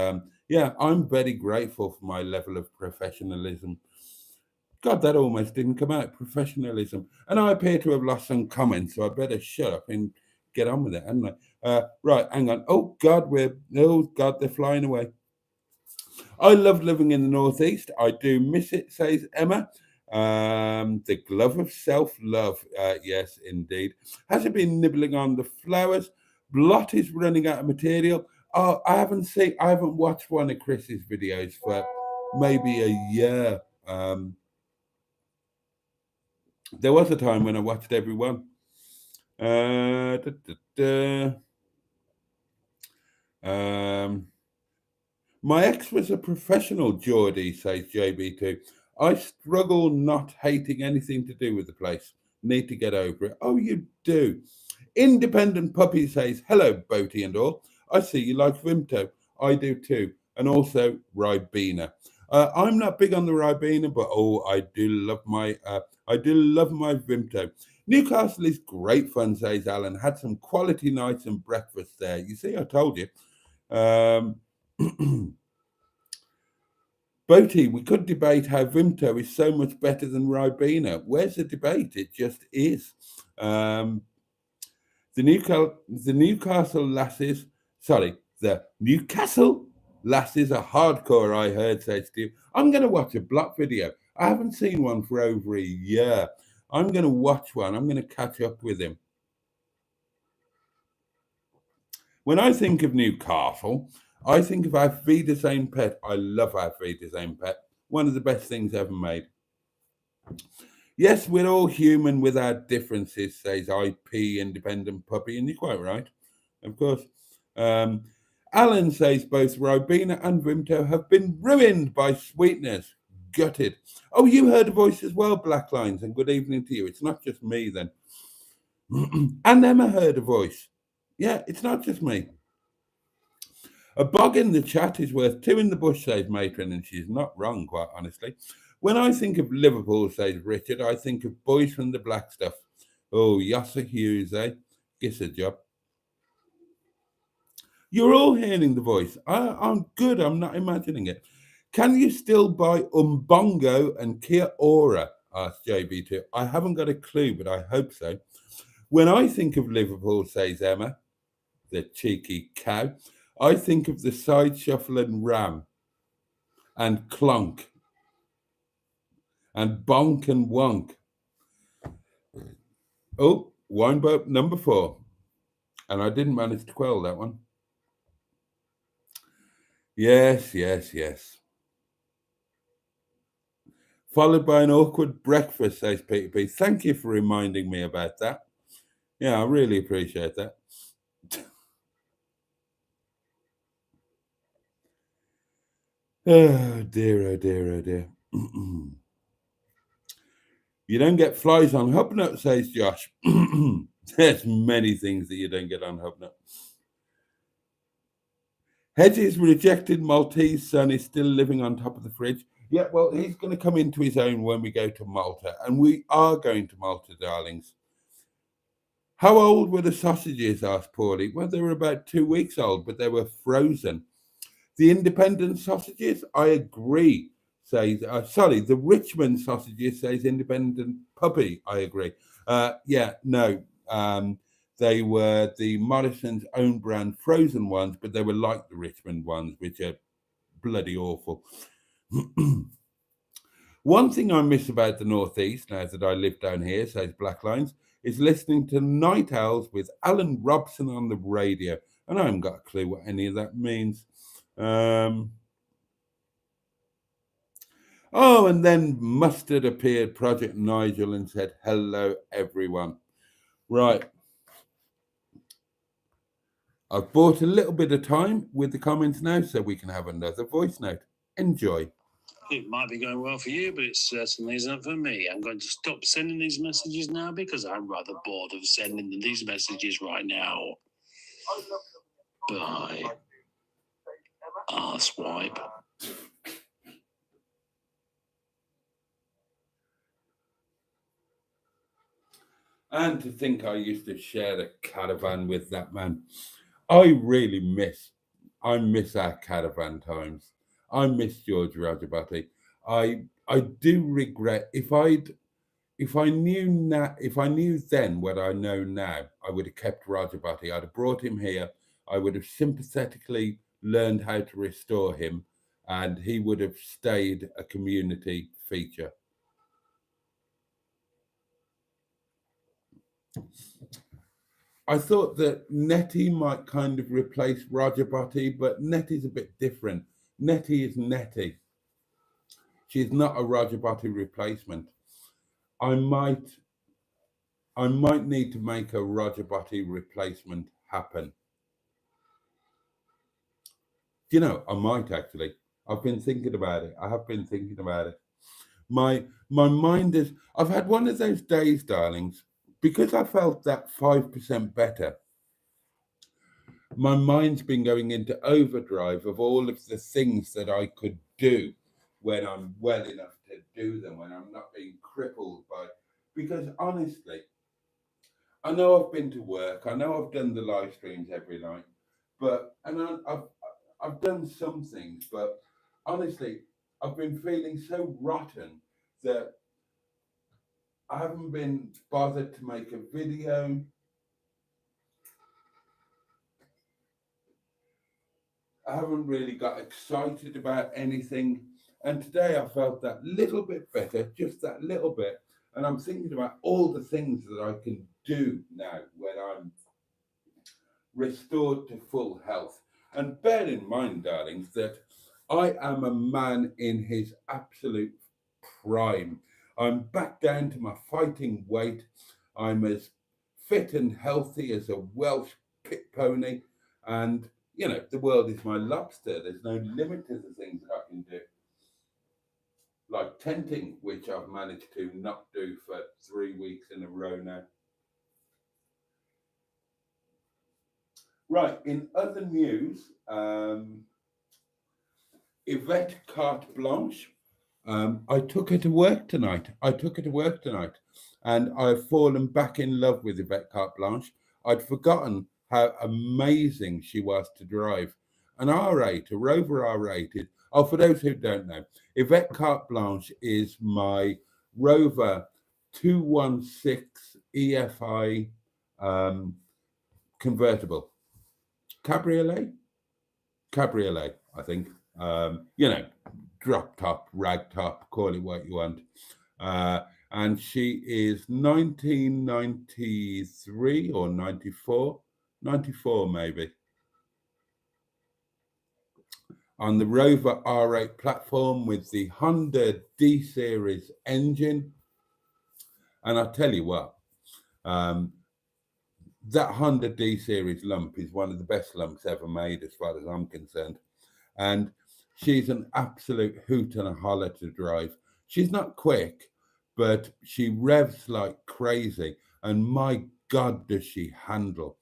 yeah, I'm very grateful for my level of professionalism. God, that almost didn't come out. Professionalism. And I appear to have lost some comments, so I better shut up and get on with it, haven't I? Right, hang on. Oh God, they're flying away. I love living in the Northeast. I do miss it, says Emma. The glove of self-love. Yes, indeed. Has it been nibbling on the flowers? Blot is running out of material. Oh, I haven't watched one of Chris's videos for maybe a year. There was a time when I watched every one. My ex was a professional, Geordie, says JB2. I struggle not hating anything to do with the place. Need to get over it. Oh, you do. Independent Puppy says, hello, Boaty and all. I see you like Vimto. I do too. And also Ribena. I'm not big on the Ribena, but I do love my Vimto. Newcastle is great fun, says Alan. Had some quality nights and breakfast there. You see, I told you. Boaty, we could debate how Vimto is so much better than Ribena. Where's the debate? It just is. The Newcastle lasses are hardcore, I heard, said Steve. I'm going to watch a block video. I haven't seen one for over a year. I'm going to watch one. I'm going to catch up with him. When I think of Newcastle, I think of Our Vida Same Pet. I love Our Vida Same Pet. One of the best things ever made. Yes, we're all human with our differences, says IP Independent Puppy, and you're quite right, of course. Alan says both Ribena and Vimto have been ruined by sweetness. Gutted. Oh, you heard a voice as well, Black Lines, and good evening to you. It's not just me then. And Emma heard a voice. Yeah, it's not just me. A bug in the chat is worth two in the bush, says Matron, and she's not wrong, quite honestly. When I think of Liverpool, says Richard, I think of Boys from the Black Stuff. Oh, Yasser Hughes, eh? Gets a job. You're all hearing the voice. I'm good. I'm not imagining it. Can you still buy Umbongo and Kia Ora? Asked JB2. I haven't got a clue, but I hope so. When I think of Liverpool, says Emma, the cheeky cow, I think of the side shuffle and ram and clunk and bonk and wonk. Oh, wine boat number 4. And I didn't manage to quell that one. Yes. Followed by an awkward breakfast, says Peter P. Thank you for reminding me about that. Yeah, I really appreciate that. Oh dear. You don't get flies on Hubnut, says Josh. There's many things that you don't get on Hubnut. Hedges rejected Maltese son is still living on top of the fridge. Yeah, well, he's going to come into his own when we go to Malta. And we are going to Malta, darlings. How old were the sausages? Asked Paulie. Well, they were about 2 weeks old, but they were frozen. The independent sausages, I agree, says, the Richmond sausages, says Independent Puppy, I agree. They were the Morrison's own brand frozen ones, but they were like the Richmond ones, which are bloody awful. One thing I miss about the Northeast, now that I live down here, says Black Lines, is listening to Night Owls with Alan Robson on the radio. And I haven't got a clue what any of that means. And then Mustard appeared, Project Nigel, and said, hello, everyone. Right. I've bought a little bit of time with the comments now so we can have another voice note. Enjoy. It might be going well for you, but it certainly isn't for me. I'm going to stop sending these messages now because I'm rather bored of sending these messages right now. Bye. Arswipe. And to think I used to share the caravan with that man. I miss our caravan times. I miss George Rajabati. I do regret if I'd if I knew then what I know now, I would have kept Roger Boaty. I'd have brought him here. I would have sympathetically learned how to restore him, and he would have stayed a community feature. I thought that Nettie might kind of replace Roger Boaty, but Nettie's a bit different. Nettie is Nettie. She's not a Roger Boaty replacement. I might need to make a Roger Boaty replacement happen. You know, I might actually. I've been thinking about it. I have been thinking about it. My mind is. I've had one of those days, darlings, because I felt that 5% better. My mind's been going into overdrive of all of the things that I could do when I'm well enough to do them, when I'm not being crippled by. Because honestly, I know I've been to work. I know I've done the live streams every night, I've done some things, but honestly, I've been feeling so rotten that I haven't been bothered to make a video. I haven't really got excited about anything. And today I felt that little bit better, just that little bit. And I'm thinking about all the things that I can do now when I'm restored to full health. And bear in mind, darlings, that I am a man in his absolute prime. I'm back down to my fighting weight. I'm as fit and healthy as a Welsh pit pony. And, you know, the world is my lobster. There's no limit to the things that I can do. Like tenting, which I've managed to not do for 3 weeks in a row now. Right, in other news, Yvette Carte Blanche, I took her to work tonight. And I've fallen back in love with Yvette Carte Blanche. I'd forgotten how amazing she was to drive. An R8, a Rover R8 is, oh, for those who don't know, Yvette Carte Blanche is my Rover 216 EFI convertible. Cabriolet, I think. You know, drop top, rag top, call it what you want. And she is 1993 or 94 maybe. On the Rover R8 platform with the Honda D series engine. And I'll tell you what, that Honda D series lump is one of the best lumps ever made as far as I'm concerned. And she's an absolute hoot and a holler to drive. She's not quick, but she revs like crazy. And my God, does she handle?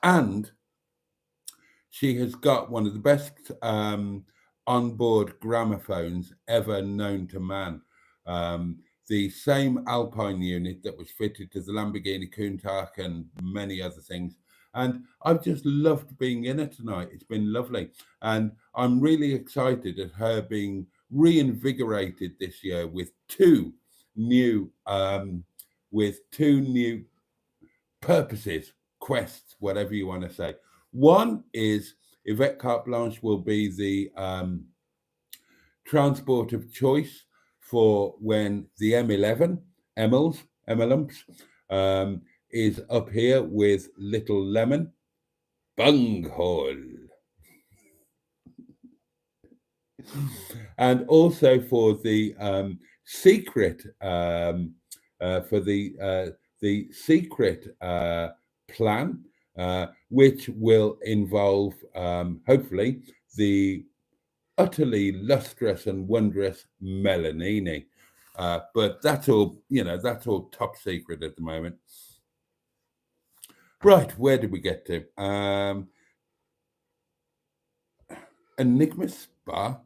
And she has got one of the best onboard gramophones ever known to man. The same Alpine unit that was fitted to the Lamborghini Countach and many other things. And I've just loved being in it tonight. It's been lovely. And I'm really excited at her being reinvigorated this year with two new purposes, quests, whatever you want to say. One is Yvette Carte Blanche will be the transport of choice for when the M11, MLumps, is up here with Little Lemon, Bunghole. And also for the secret, plan, which will involve, hopefully, the utterly lustrous and wondrous Melanini. But that's all, that's all top secret at the moment. Right, where did we get to? Enigma Spa.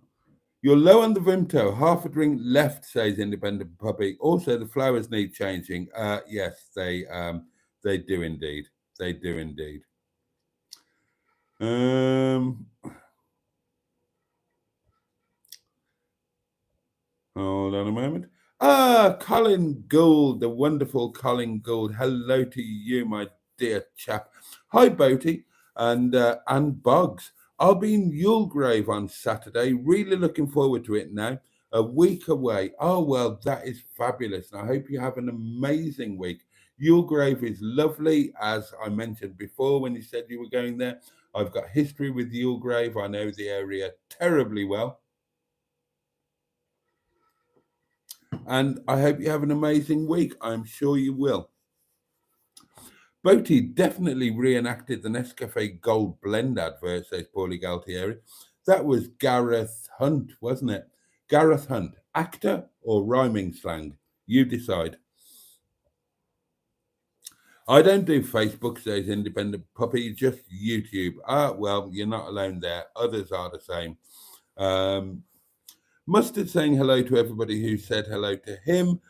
You're low on the Vimto, half a drink left, says Independent Puppy. Also, the flowers need changing. Yes, they do indeed. They do indeed. Hold on a moment. Colin Gould, the wonderful Colin Gould. Hello to you, my dear chap. Hi, Boaty and Boggs. I'll be in Yulegrave on Saturday. Really looking forward to it now. A week away. Oh, well, that is fabulous. And I hope you have an amazing week. Yulegrave is lovely, as I mentioned before when you said you were going there. I've got history with Yulegrave. I know the area terribly well. And I hope you have an amazing week. I'm sure you will. Boaty definitely reenacted the Nescafe Gold Blend advert, says Paulie Galtieri. That was Gareth Hunt, wasn't it? Gareth Hunt, actor or rhyming slang? You decide. I don't do Facebook, says Independent Puppy, just YouTube. Well, you're not alone there. Others are the same. Mustard saying hello to everybody who said hello to him.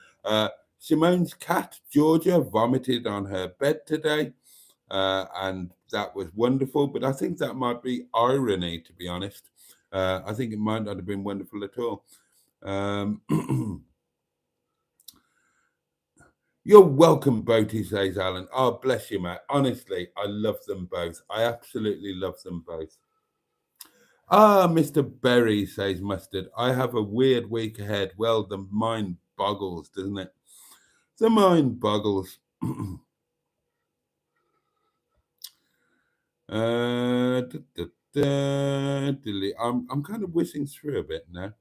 Simone's cat, Georgia, vomited on her bed today, and that was wonderful. But I think that might be irony, to be honest. I think it might not have been wonderful at all. You're welcome, Boaty, says Alan. Oh, bless you, mate. Honestly, I love them both. I absolutely love them both. Mr. Berry, says Mustard. I have a weird week ahead. Well, the mind boggles, doesn't it? The mind boggles. I'm kind of whizzing through a bit now.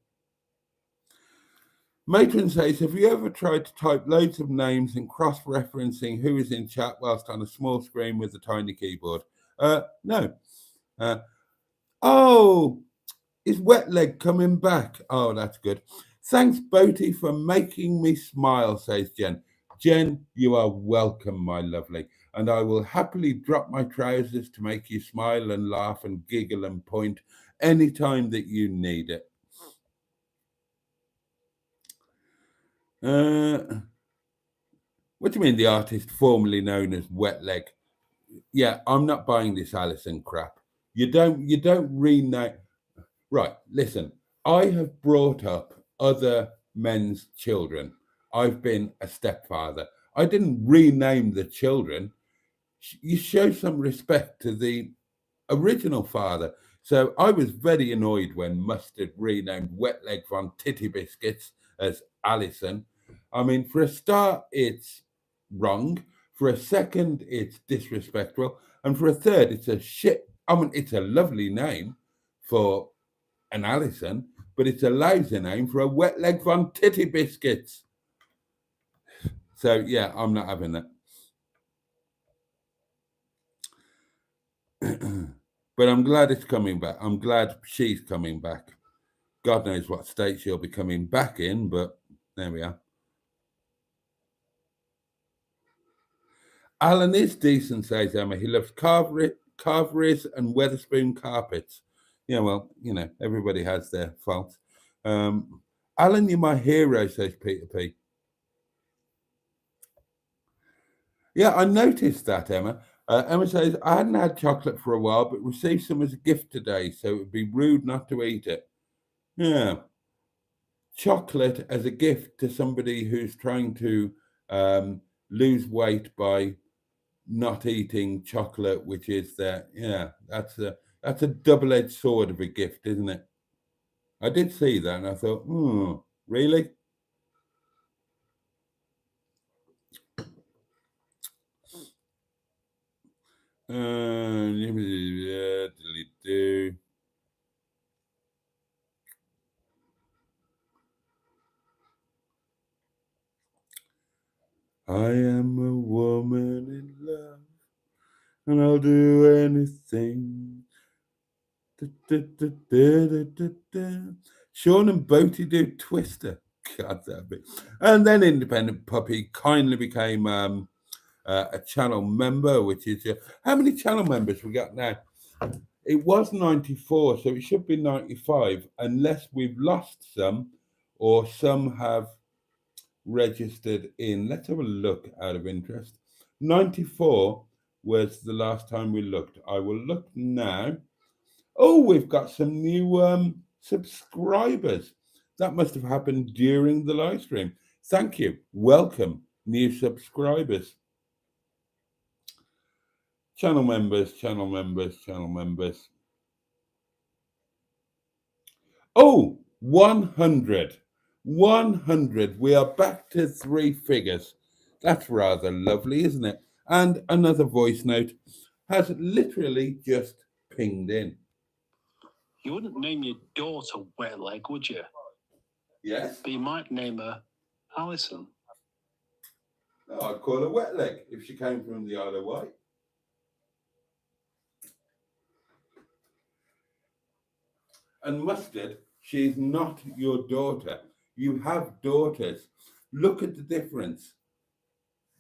Matron says, have you ever tried to type loads of names and cross-referencing who is in chat whilst on a small screen with a tiny keyboard? No. Is Wet Leg coming back? Oh, that's good. Thanks, Boaty, for making me smile, says Jen. Jen, you are welcome, my lovely. And I will happily drop my trousers to make you smile and laugh and giggle and point anytime that you need it. What do you mean the artist formerly known as Wet Leg? Yeah, I'm not buying this Alison crap. You don't rename. Right, listen, I have brought up other men's children. I've been a stepfather. I didn't rename the children. You show some respect to the original father. So I was very annoyed when Mustard renamed Wet Leg von Titty Biscuits as Alison. I mean, for a start, it's wrong. For a second, it's disrespectful. And for a third, it's a shit. I mean, it's a lovely name for an Alison, but it's a lousy name for a Wet Leg von Titty Biscuits. So, yeah, I'm not having that. But I'm glad it's coming back. I'm glad she's coming back. God knows what state she'll be coming back in, but there we are. Alan is decent, says Emma. He loves carveries and Weatherspoon carpets. Yeah, well, everybody has their faults. Alan, you're my hero, says Peter P. Yeah, I noticed that, Emma. Emma says, I hadn't had chocolate for a while, but received some as a gift today, so it would be rude not to eat it. Yeah. Chocolate as a gift to somebody who's trying to lose weight by not eating chocolate, which is that's a double-edged sword of a gift, isn't it? I did see that and I thought, really? I am a woman in love, and I'll do anything. Sean and Boaty do Twister. God, that bit. And then Independent Puppy kindly became a channel member, which is how many channel members we got now? It was 94, so it should be 95, unless we've lost some or some have registered in. Let's have a look out of interest. 94 was the last time we looked. I will look now. Oh, we've got some new subscribers. That must have happened during the live stream. Thank you. Welcome, new subscribers. Channel members, channel members, channel members. Oh, 100. 100. We are back to 3 figures. That's rather lovely, isn't it? And another voice note has literally just pinged in. You wouldn't name your daughter Wet Leg, would you? Yes. But you might name her Alison. No, I'd call her Wet Leg if she came from the Isle of Wight. And Mustard, she's not your daughter. You have daughters. Look at the difference.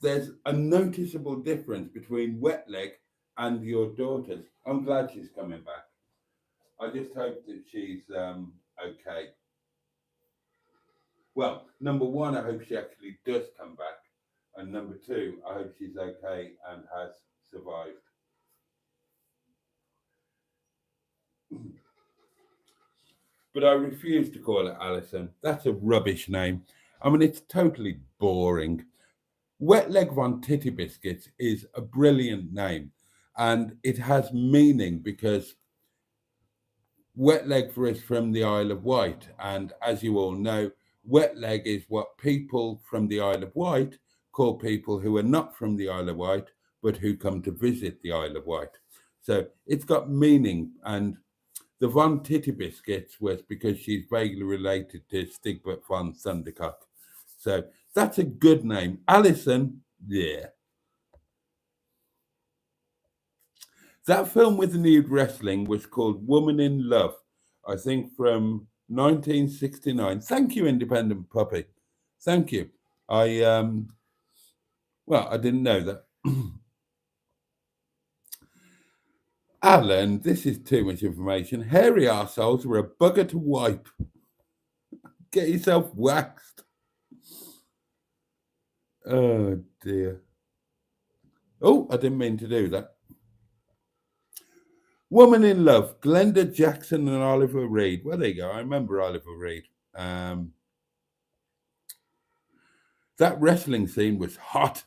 There's a noticeable difference between Wet Leg and your daughters. I'm glad she's coming back. I just hope that she's okay. Well, number one, I hope she actually does come back. And number two, I hope she's okay and has survived. But I refuse to call her Alison. That's a rubbish name. I mean, it's totally boring. Wet Leg Von Titty Biscuits is a brilliant name, and it has meaning because Wet Leg is from the Isle of Wight, and as you all know, Wet Leg is what people from the Isle of Wight call people who are not from the Isle of Wight, but who come to visit the Isle of Wight. So it's got meaning, and the Von Titty Biscuits was because she's vaguely related to Stigbert von Thundercock. So that's a good name. Alison, yeah. That film with the nude wrestling was called Woman in Love, I think from 1969. Thank you, Independent Puppy. Thank you. I didn't know that. Alan, this is too much information. Hairy arseholes were a bugger to wipe. Get yourself waxed. Oh, dear. Oh, I didn't mean to do that. Woman in Love, Glenda Jackson and Oliver Reed. Well, there you go. I remember Oliver Reed. That wrestling scene was hot.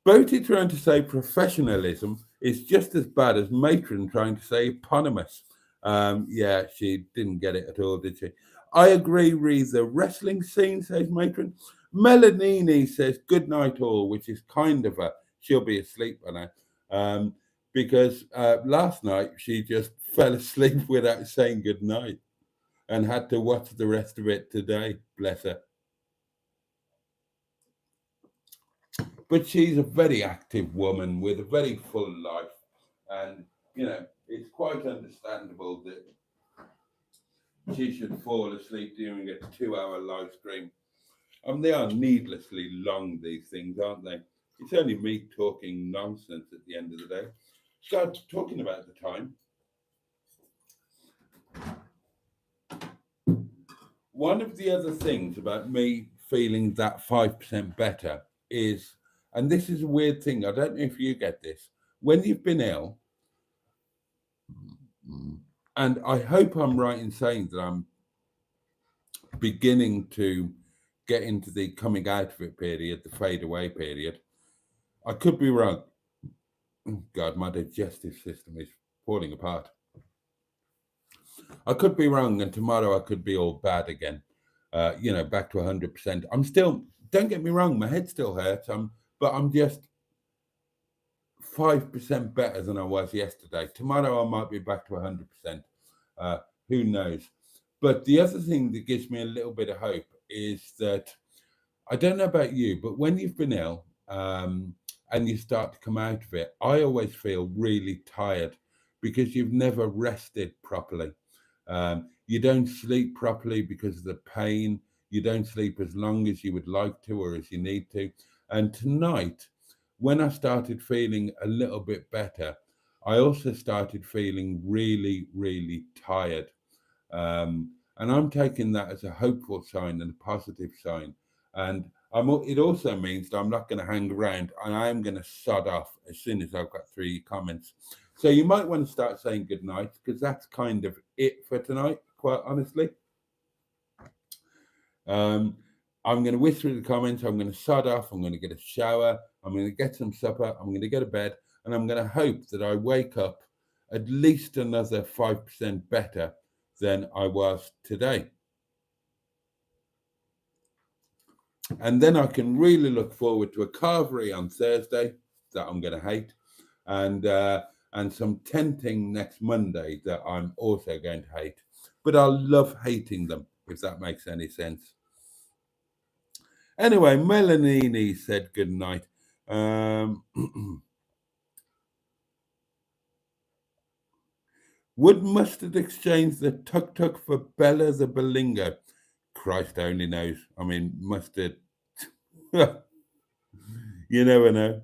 Boaty trying to say professionalism is just as bad as Matron trying to say eponymous. Yeah, she didn't get it at all, did she? I agree, Reed. The wrestling scene, says Matron. Melanini says good night all, which is kind of she'll be asleep by now. Because last night she just fell asleep without saying good night and had to watch the rest of it today. Bless her. But she's a very active woman with a very full life. And, you know, it's quite understandable that she should fall asleep during a 2-hour live stream. They are needlessly long, these things, aren't they? It's only me talking nonsense at the end of the day. Start talking about the time. One of the other things about me feeling that 5% better is, and this is a weird thing, I don't know if you get this, when you've been ill, and I hope I'm right in saying that I'm beginning to get into the coming out of it period, the fade away period. I could be wrong. Oh God, my digestive system is falling apart. I could be wrong, and tomorrow I could be all bad again. Back to 100%. I'm still, don't get me wrong, my head still hurts, but I'm just 5% better than I was yesterday. Tomorrow I might be back to 100%. Who knows? But the other thing that gives me a little bit of hope is that, I don't know about you, but when you've been ill and you start to come out of it, I always feel really tired because you've never rested properly. You don't sleep properly because of the pain. You don't sleep as long as you would like to or as you need to. And tonight, when I started feeling a little bit better, I also started feeling really, really tired. And I'm taking that as a hopeful sign and a positive sign. And it also means that I'm not going to hang around, and I am going to sod off as soon as I've got through your comments. So you might want to start saying good night, because that's kind of it for tonight, quite honestly. I'm going to whiz through the comments. I'm going to sod off. I'm going to get a shower. I'm going to get some supper. I'm going to go to bed. And I'm going to hope that I wake up at least another 5% better than I was today. And then I can really look forward to a carvery on Thursday that I'm going to hate, and some tenting next Monday that I'm also going to hate. But I love hating them, if that makes any sense. Anyway, Melanini said good night. Would Mustard exchange the tuk-tuk for Bella the Belingo? Christ only knows. I mean, Mustard. You never know.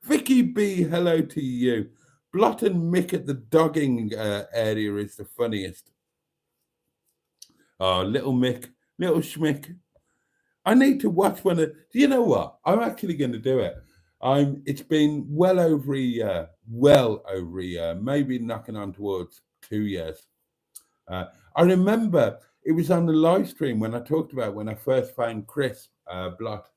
Vicky B, hello to you. Blot and Mick at the dogging area is the funniest. Oh, little Mick, little Schmick. I need to watch one of. Do you know what? I'm actually going to do it. It's been well over a year, maybe knocking on towards 2 years. I remember it was on the live stream when I talked about when I first found Chris Blot,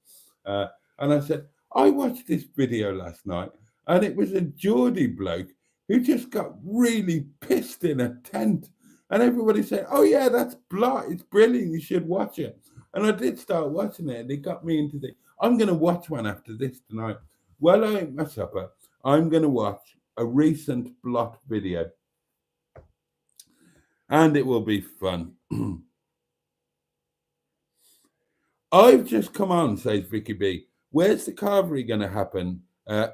and I said I watched this video last night, and it was a Geordie bloke who just got really pissed in a tent, and everybody said, "Oh yeah, that's Blot. It's brilliant. You should watch it." And I did start watching it, and it got me into the. I'm going to watch one after this tonight. While I eat my supper, I'm going to watch a recent Blot video. And it will be fun. I've just come on, says Vicky B. Where's the carvery going to happen?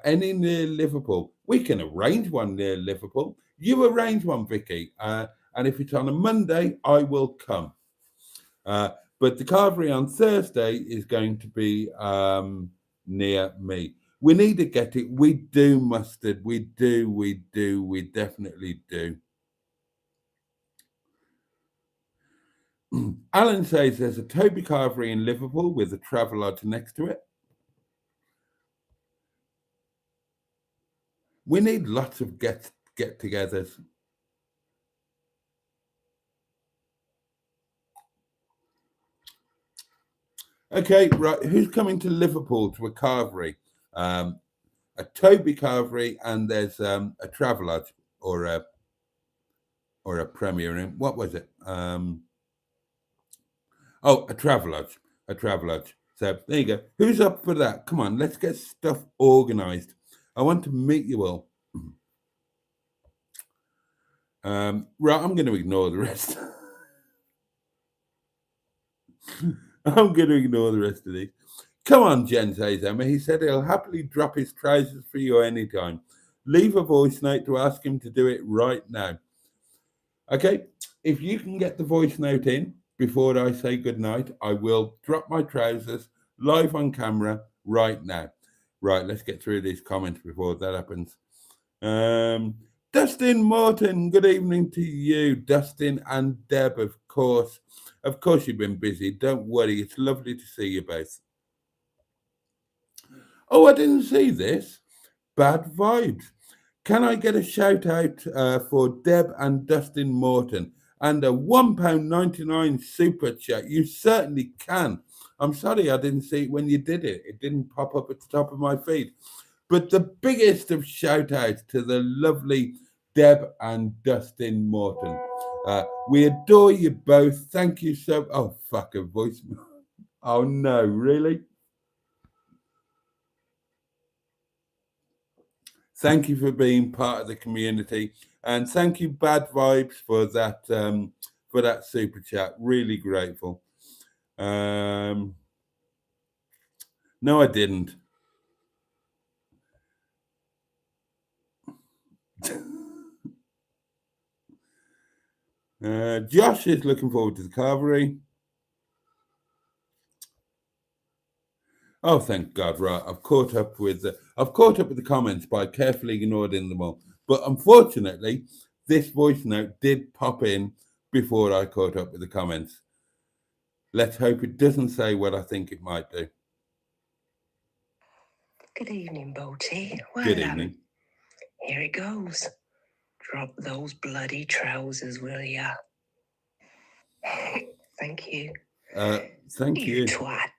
Any near Liverpool? We can arrange one near Liverpool. You arrange one, Vicky. And if it's on a Monday, I will come. But the carvery on Thursday is going to be near me. We need to get it. We do, Mustard. We definitely do. Alan says there's a Toby carvery in Liverpool with a Travelodge next to it. We need lots of get-togethers. Okay, right. Who's coming to Liverpool to a carvery? A Toby carvery, and there's a Travelodge or a Premier Inn. What was it? Oh, a Travelodge. So there you go. Who's up for that? Come on, let's get stuff organized. I want to meet you all. Right, I'm going to ignore the rest. I'm going to ignore the rest of these. Come on, Jen, says Emma. He said he'll happily drop his trousers for you anytime. Leave a voice note to ask him to do it right now. Okay, if you can get the voice note in before I say goodnight, I will drop my trousers live on camera right now. Right, let's get through these comments before that happens. Dustin Morton, good evening to you. Dustin and Deb, of course. Of course you've been busy. Don't worry. It's lovely to see you both. Oh, I didn't see this. Bad vibes. Can I get a shout out for Deb and Dustin Morton and a £1.99 super chat? You certainly can. I'm sorry I didn't see it when you did it. It didn't pop up at the top of my feed. But the biggest of shout outs to the lovely Deb and Dustin Morton. We adore you both. Thank you so. Oh, fuck, a voicemail. Oh, no, really? Thank you for being part of the community, and thank you, Bad Vibes, for that super chat. Really grateful. No, I didn't. Josh is looking forward to the carvery. Oh, thank God! Right, I've caught up with the comments by carefully ignoring them all. But unfortunately, this voice note did pop in before I caught up with the comments. Let's hope it doesn't say what I think it might do. Good evening, Boaty. Well, Good evening. Here it goes. Drop those bloody trousers, will ya? Thank you. Thank You you. twat.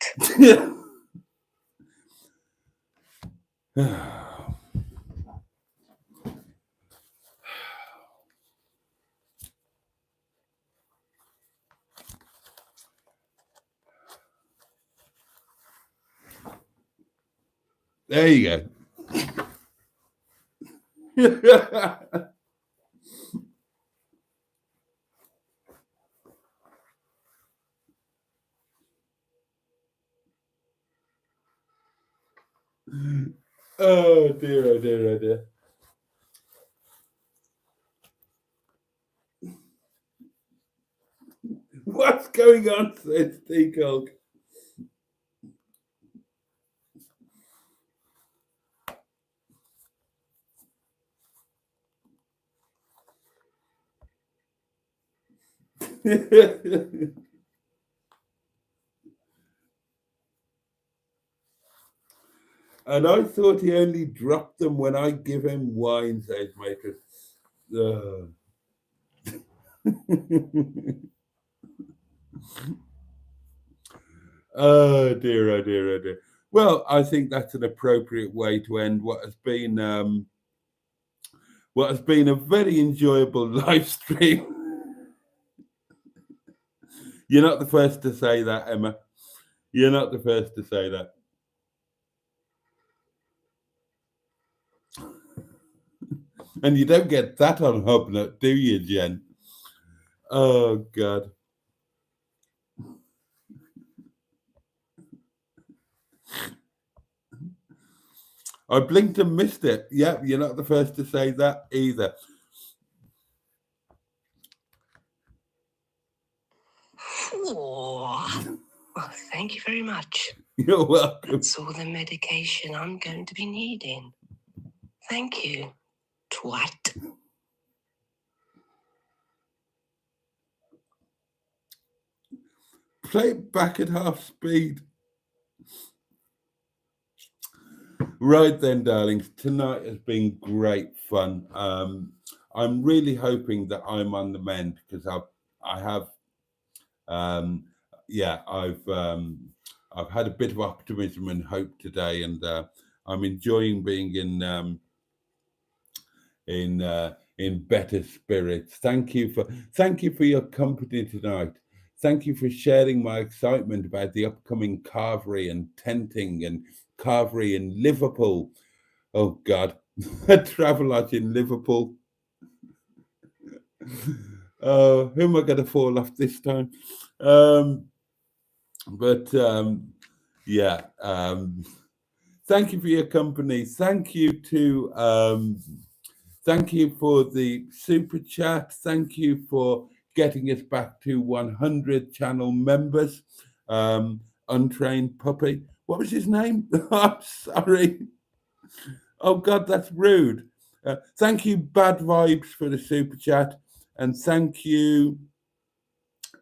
There you go. Oh dear, oh dear, oh dear. What's going on, says Teacock? And I thought he only dropped them when I give him wine, says Matron. Oh dear, oh dear, oh dear. Well, I think that's an appropriate way to end what has been a very enjoyable live stream. You're not the first to say that, Emma. You're not the first to say that. And you don't get that on Hubnut, do you, Jen? Oh, God. I blinked and missed it. Yeah, you're not the first to say that either. Oh, well, thank you very much. You're welcome. That's all the medication I'm going to be needing. Thank you, twat. Play it back at half speed. Right then, darlings. Tonight has been great fun. I'm really hoping that I'm on the mend because I've had a bit of optimism and hope today, and I'm enjoying being in better spirits. Thank you for your company tonight. Thank you for sharing my excitement about the upcoming carvery and tenting and carvery in Liverpool. Oh God, a Travelodge in Liverpool. Who am I going to fall off this time? Thank you for your company. Thank you for the super chat. Thank you for getting us back to 100 channel members. Untrained puppy. What was his name? I'm sorry. Oh God, that's rude. Thank you, Bad Vibes, for the super chat, and thank you,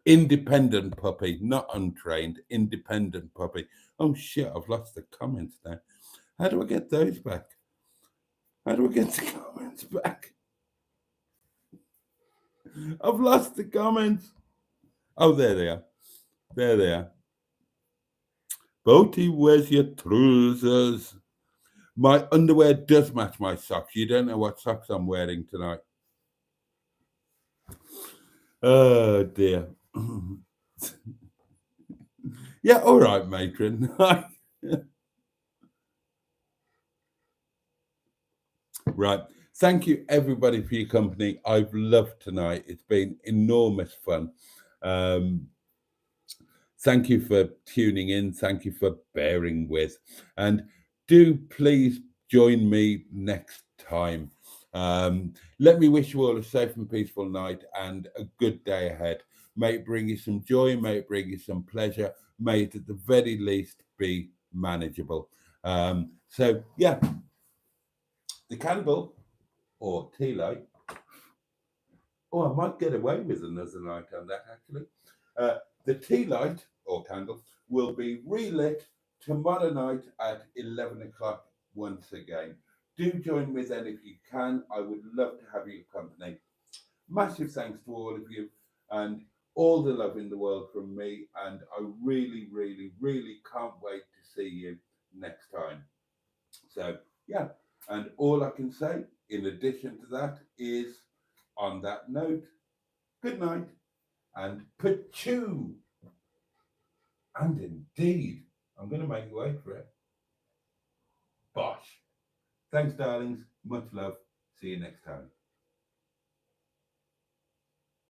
Independent Puppy, not untrained, Independent Puppy. Oh shit, I've lost the comments now. How do I get those back? How do I get the comments back? I've lost the comments. Oh, there they are. There they are. Boaty, where's your trousers? My underwear does match my socks. You don't know what socks I'm wearing tonight. Oh, dear. Yeah, all right, matron. Right. Thank you, everybody, for your company. I've loved tonight. It's been enormous fun. Thank you for tuning in. Thank you for bearing with. And do please join me next time. Let me wish you all a safe and peaceful night and a good day ahead. May it bring you some joy. May it bring you some pleasure. May it at the very least be manageable. So, yeah, the candle or tea light. Oh, I might get away with another night on that, actually. The tea light or candle will be relit tomorrow night at 11 o'clock once again. Do join me then if you can. I would love to have your company. Massive thanks to all of you, and all the love in the world from me, and I really, really, really can't wait to see you next time. So, yeah, and all I can say in addition to that is, on that note, good night and pachoo. And indeed, I'm going to make you wait for it. Bosh. Thanks, darlings. Much love. See you next time.